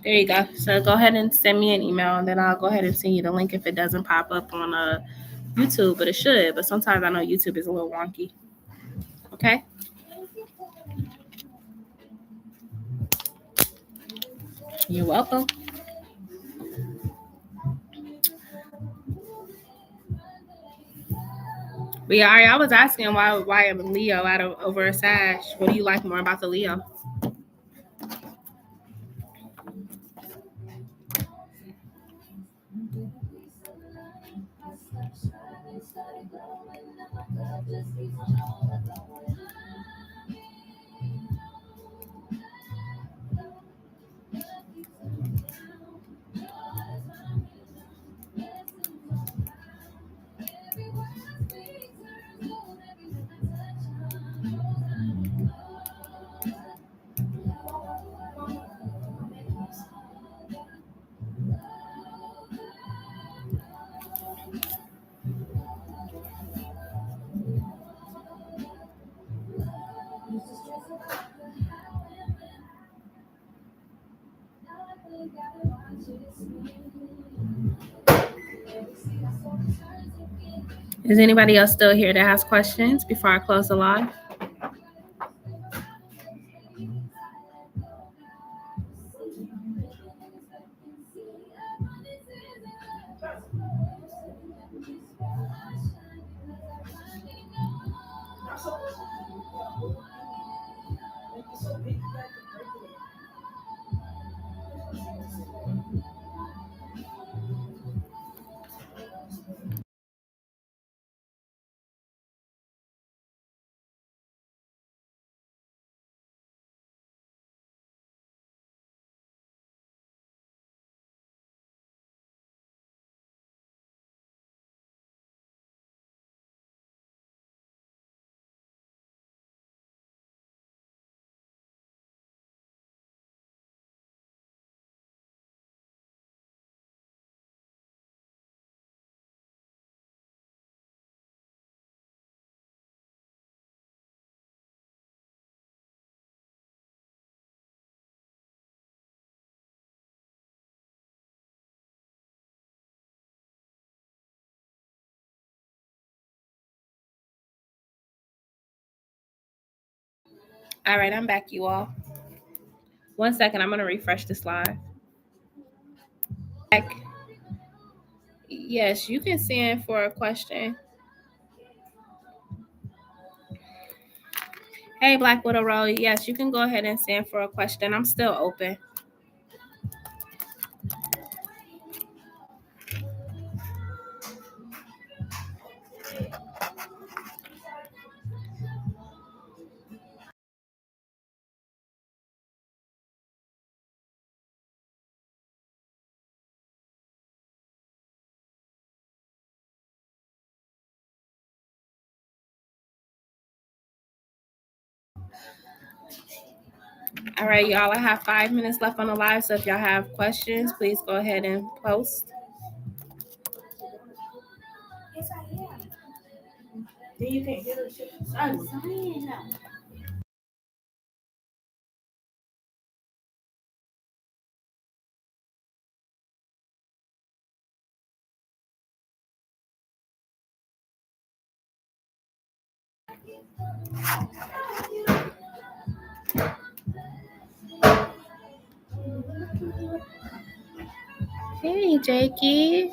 There you go. So go ahead and send me an email, and then I'll go ahead and send you the link if it doesn't pop up on YouTube, but it should. But sometimes I know YouTube is a little wonky. Okay? You're welcome. But yeah, I was asking why a Leo over a Sag. What do you like more about the Leo? Is anybody else still here that has questions before I close the live? All right, I'm back, you all. 1 second, I'm going to refresh this live. Back. Yes, you can send for a question. Hey, Black Widow Roll. Yes, you can go ahead and send for a question. I'm still open. All right, y'all. I have 5 minutes left on the live, so if y'all have questions, please go ahead and post. Yes, I am. Then you can't get her shit. I'm saying that. Hey, Jakey.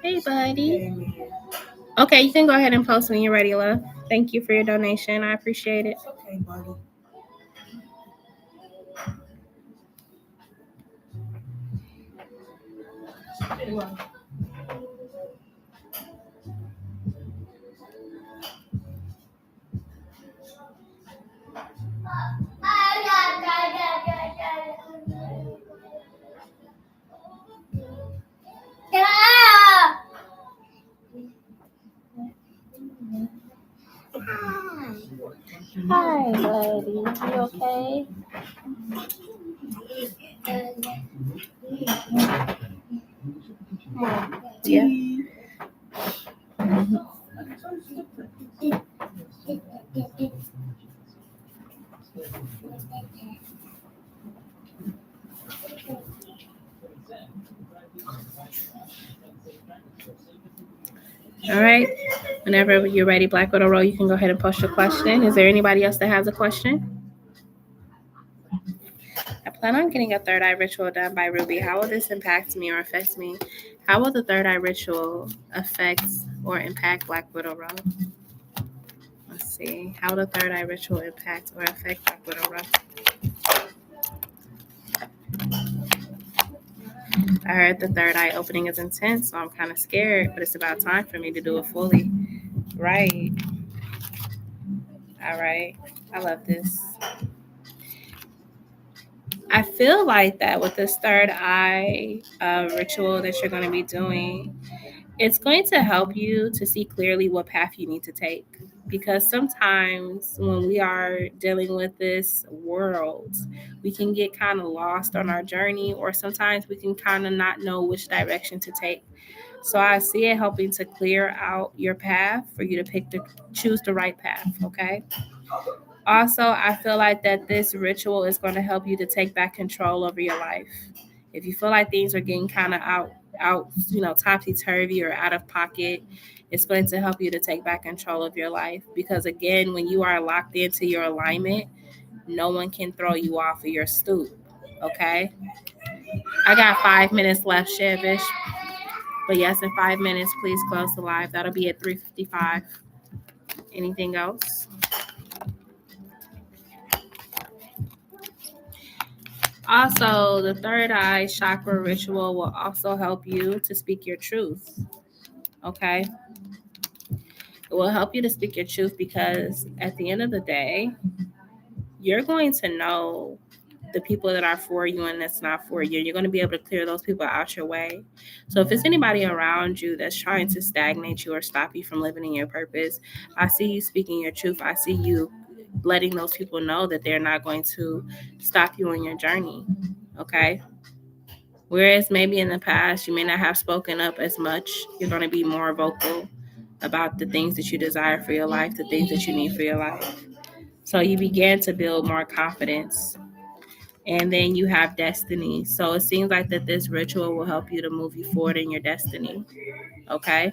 Hey, buddy. Okay, you can go ahead and post when you're ready, love. Thank you for your donation. I appreciate it. Okay, buddy. Hi, buddy. You okay? Yeah. All right. Whenever you're ready, Black Widow Roll, you can go ahead and post your question. Is there anybody else that has a question? I plan on getting a third eye ritual done by Ruby. How will this impact me or affect me? How will the third eye ritual affect or impact Black Widow Roll? Let's see. How will the third eye ritual impact or affect Black Widow Roll? I heard the third eye opening is intense, so I'm kind of scared, but it's about time for me to do it fully. Right. All right. I love this. I feel like that with this third eye ritual that you're going to be doing, it's going to help you to see clearly what path you need to take. Because sometimes when we are dealing with this world, we can get kind of lost on our journey, or sometimes we can kind of not know which direction to take. So I see it helping to clear out your path for you to choose the right path, okay? Also, I feel like that this ritual is going to help you to take back control over your life. If you feel like things are getting kind of topsy-turvy or out of pocket, it's going to help you to take back control of your life. Because again, when you are locked into your alignment, no one can throw you off of your stoop. Okay? I got 5 minutes left, Shevish. But yes, in 5 minutes, please close the live. That'll be at 3:55. Anything else? Also, the third eye chakra ritual will also help you to speak your truth. Okay? It will help you to speak your truth because at the end of the day, you're going to know the people that are for you and that's not for you. You're going to be able to clear those people out your way. So if it's anybody around you that's trying to stagnate you or stop you from living in your purpose, I see you speaking your truth. I see you letting those people know that they're not going to stop you on your journey. Okay? Whereas maybe in the past, you may not have spoken up as much. You're going to be more vocal about the things that you desire for your life, the things that you need for your life. So you begin to build more confidence. And then you have destiny. So it seems like that this ritual will help you to move you forward in your destiny. Okay?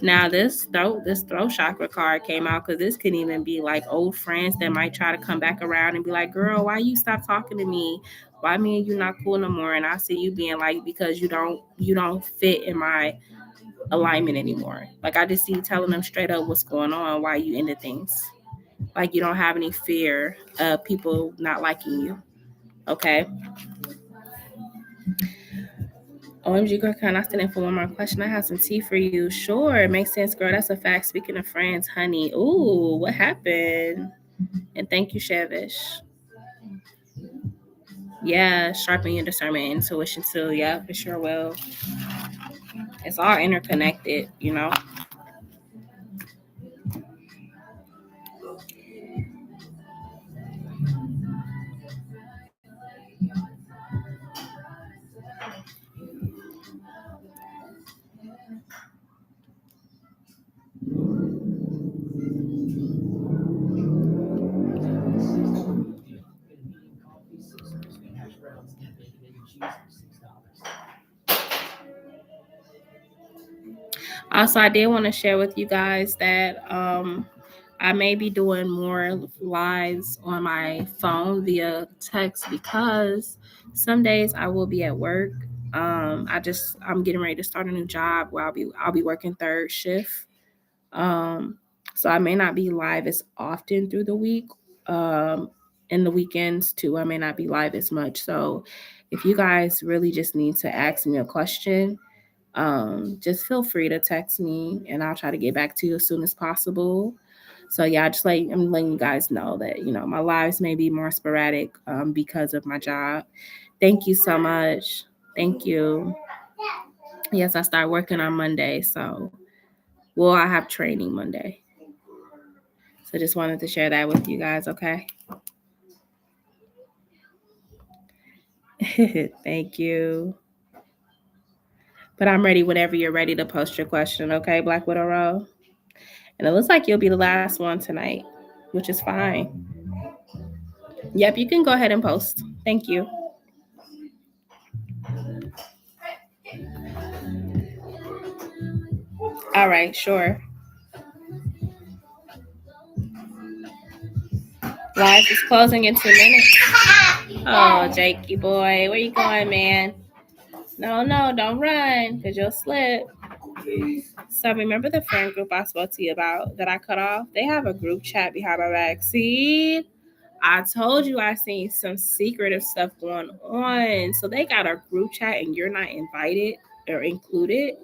Now this throat chakra card came out because this could even be like old friends that might try to come back around and be like, girl, why you stop talking to me? Why me and you not cool no more? And I see you being like, because you don't fit in my alignment anymore. Like I just see you telling them straight up what's going on, why you into things. Like you don't have any fear of people not liking you. Okay. OMG, girl, can I stand in for one more question? I have some tea for you. Sure, it makes sense, girl. That's a fact. Speaking of friends, honey. Ooh, what happened? And thank you, Shavish. Yeah, sharpen your discernment and intuition too. Yeah, for sure will. It's all interconnected, you know? Also, I did want to share with you guys that I may be doing more lives on my phone via text because some days I will be at work. I'm getting ready to start a new job where I'll be working third shift. So I may not be live as often through the week. Um, in the weekends too, I may not be live as much. So if you guys really just need to ask me a question, just feel free to text me and I'll try to get back to you as soon as possible. So yeah, I'm letting you guys know that my lives may be more sporadic because of my job. Thank you so much. Thank you. Yes, I start working on Monday, so I have training Monday. So just wanted to share that with you guys. Okay. Thank you. But I'm ready whenever you're ready to post your question. Okay, Black Widow Row. And it looks like you'll be the last one tonight, which is fine. Yep, you can go ahead and post. Thank you. All right, sure. Live is closing in 2 minutes. Oh, Jakey boy, where you going, man? No, don't run, because you'll slip. So remember the friend group I spoke to you about that I cut off? They have a group chat behind my back. See? I told you I seen some secretive stuff going on. So they got a group chat and you're not invited or included?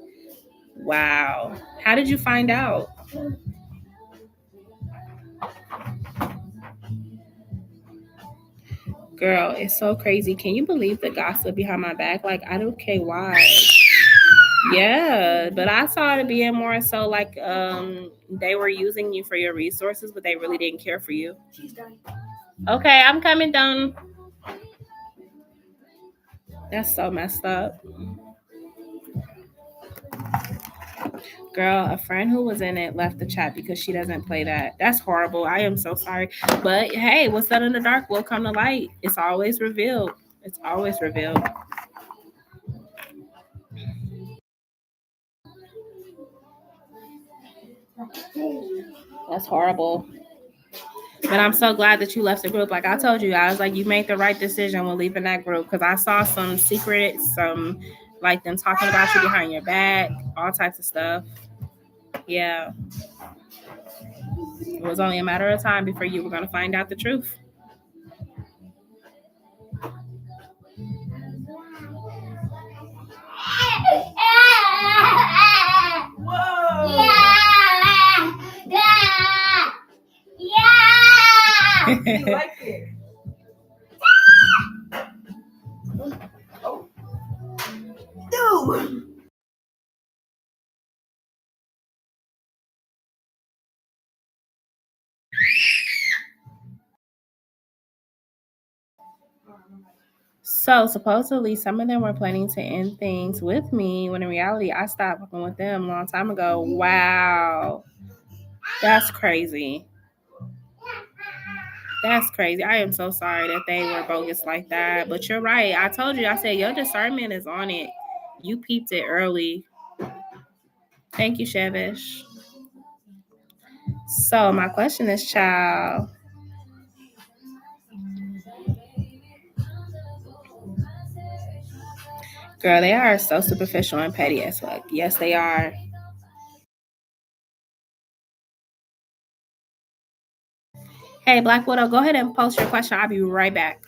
Wow. How did you find out? Girl, it's so crazy. Can you believe the gossip behind my back? Like, I don't care why. Yeah, but I saw it being more so like they were using you for your resources, but they really didn't care for you. She's done. Okay, I'm coming down. That's so messed up. Girl, a friend who was in it left the chat because she doesn't play that. That's horrible. I am so sorry. But hey, what's done in the dark will come to light. It's always revealed. It's always revealed. That's horrible. But I'm so glad that you left the group. Like I told you, I was like, you made the right decision when leaving that group because I saw some secrets, some like them talking about you behind your back, all types of stuff. Yeah. It was only a matter of time before you were going to find out the truth. Whoa. You like it? Oh. No. So supposedly some of them were planning to end things with me when in reality I stopped working with them a long time ago. Wow. That's crazy. That's crazy. I am so sorry that they were bogus like that. But you're right. I told you, I said your discernment is on it. You peeped it early. Thank you, Shevish. So my question is, child, girl, they are so superficial and petty as fuck. Yes, they are. Hey, Black Widow, go ahead and post your question. I'll be right back.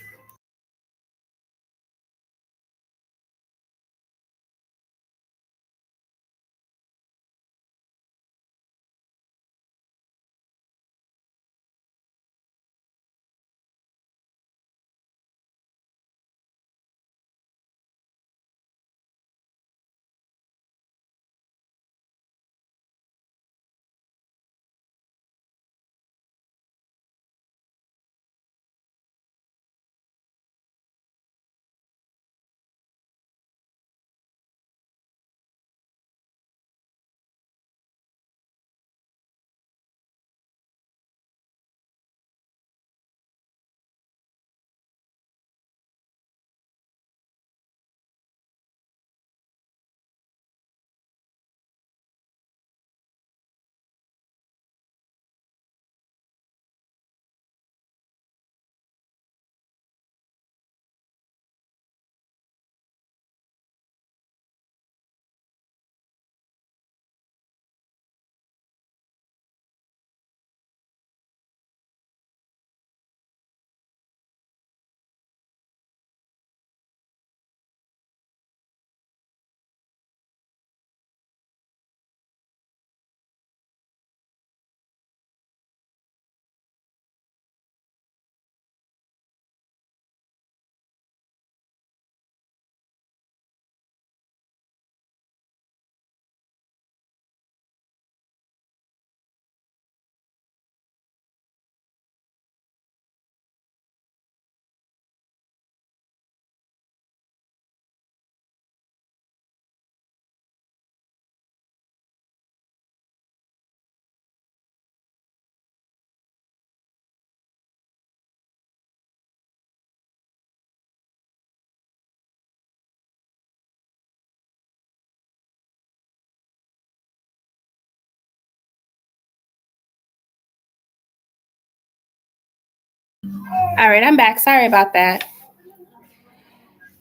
All right, I'm back. Sorry about that.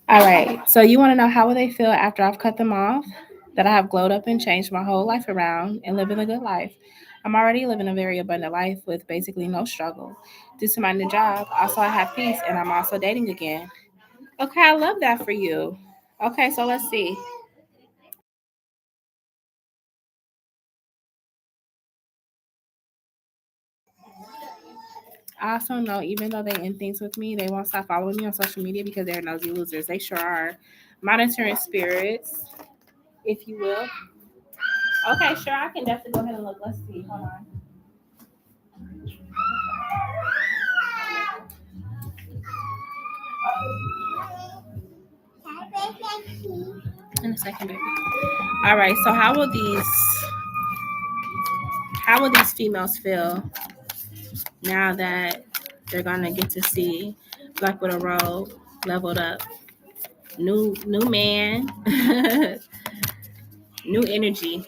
All right. So you want to know how will they feel after I've cut them off? That I have glowed up and changed my whole life around and living a good life. I'm already living a very abundant life with basically no struggle. Due to my new job, also I have peace and I'm also dating again. Okay, I love that for you. Okay, so let's see. I also know even though they end things with me, they won't stop following me on social media because they're nosy losers. They sure are. Monitoring spirits, if you will. Okay, sure, I can definitely go ahead and look. Let's see. Hold on. In a second, baby. All right. So how will these females feel now that they're gonna get to see Black Widow Road leveled up? New man, new energy.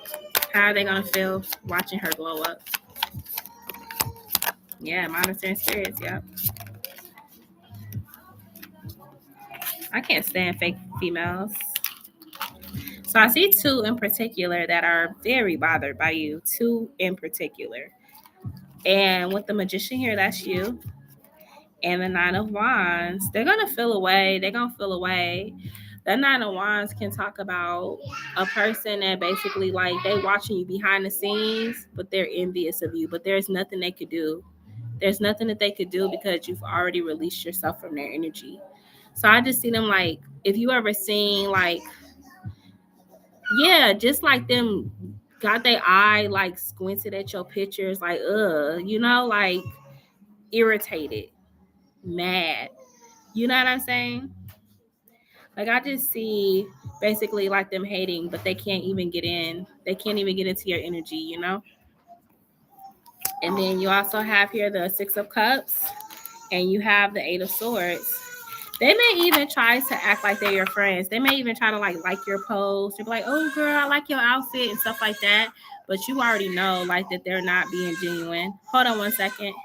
How are they gonna feel watching her glow up? Yeah, monitoring spirits. Yep. I can't stand fake females. So I see two in particular that are very bothered by you. Two in particular. And with the magician here, that's you. And the Nine of Wands, they're gonna feel away. They're gonna feel away. The Nine of Wands can talk about a person that basically like they watching you behind the scenes, but they're envious of you. But there's nothing they could do. There's nothing that they could do because you've already released yourself from their energy. So I just see them like if you ever seen like yeah, just like them got their eye like squinted at your pictures, like like irritated, mad. You know what I'm saying? Like I just see basically like them hating, but they can't even get in. They can't even get into your energy. And then you also have here the Six of Cups and you have the Eight of Swords. They may even try to act like they're your friends. They may even try to like your post. They'll be like, "Oh, girl, I like your outfit," and stuff like that. But you already know like that they're not being genuine. Hold on one second.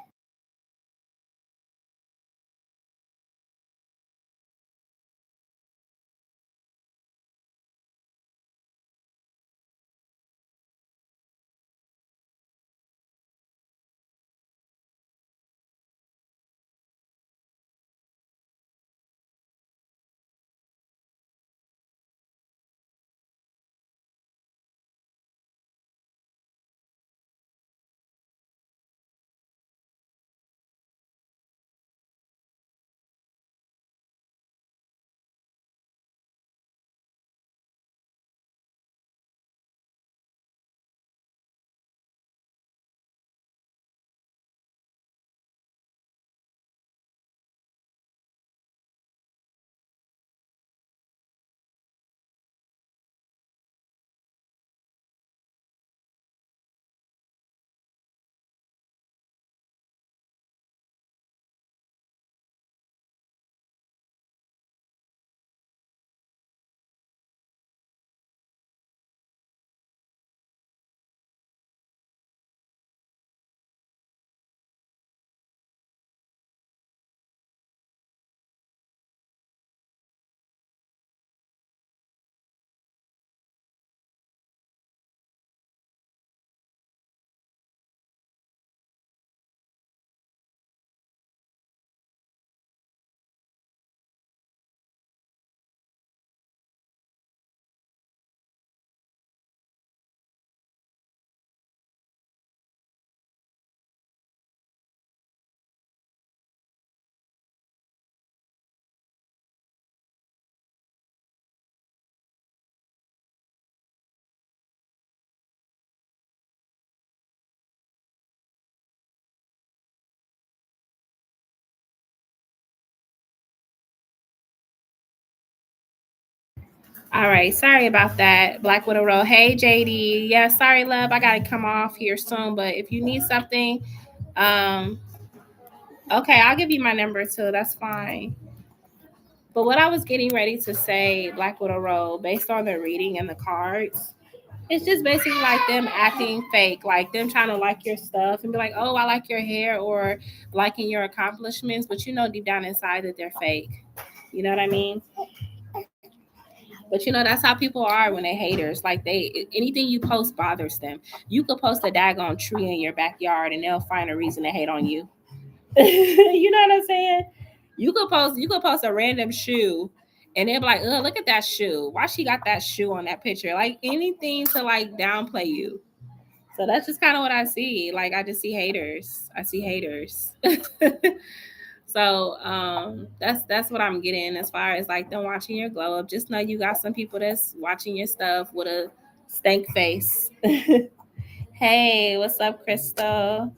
All right, sorry about that. Black Widow Roll. Hey JD. Yeah, sorry, love. I gotta come off here soon. But if you need something, um, okay, I'll give you my number too. That's fine. But what I was getting ready to say, Black Widow Roll, based on the reading and the cards, it's just basically like them acting fake, like them trying to like your stuff and be like, "Oh, I like your hair," or liking your accomplishments, but you know deep down inside that they're fake. You know what I mean? But you know that's how people are when they haters. Like they anything you post bothers them. You could post a daggone tree in your backyard and they'll find a reason to hate on you. You know what I'm saying? You could post a random shoe and they'll be like, "Oh, look at that shoe. Why she got that shoe on that picture?" Like anything to like downplay you. So that's just kind of what I see. Like I just see haters. I see haters. So that's what I'm getting as far as like them watching your glow up. Just know you got some people that's watching your stuff with a stank face. Hey, what's up, Crystal?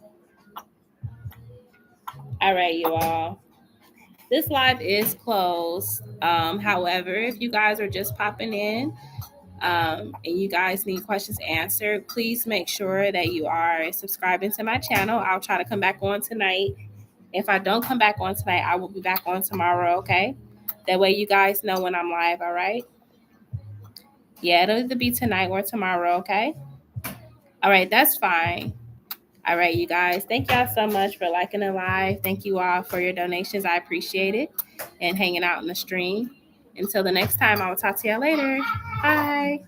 All right, you all. This live is closed. However, if you guys are just popping in and you guys need questions answered, please make sure that you are subscribing to my channel. I'll try to come back on tonight. If I don't come back on tonight, I will be back on tomorrow, okay? That way you guys know when I'm live, all right? Yeah, it'll either be tonight or tomorrow, okay? All right, that's fine. All right, you guys. Thank y'all so much for liking the live. Thank you all for your donations. I appreciate it. And hanging out in the stream. Until the next time, I will talk to y'all later. Bye.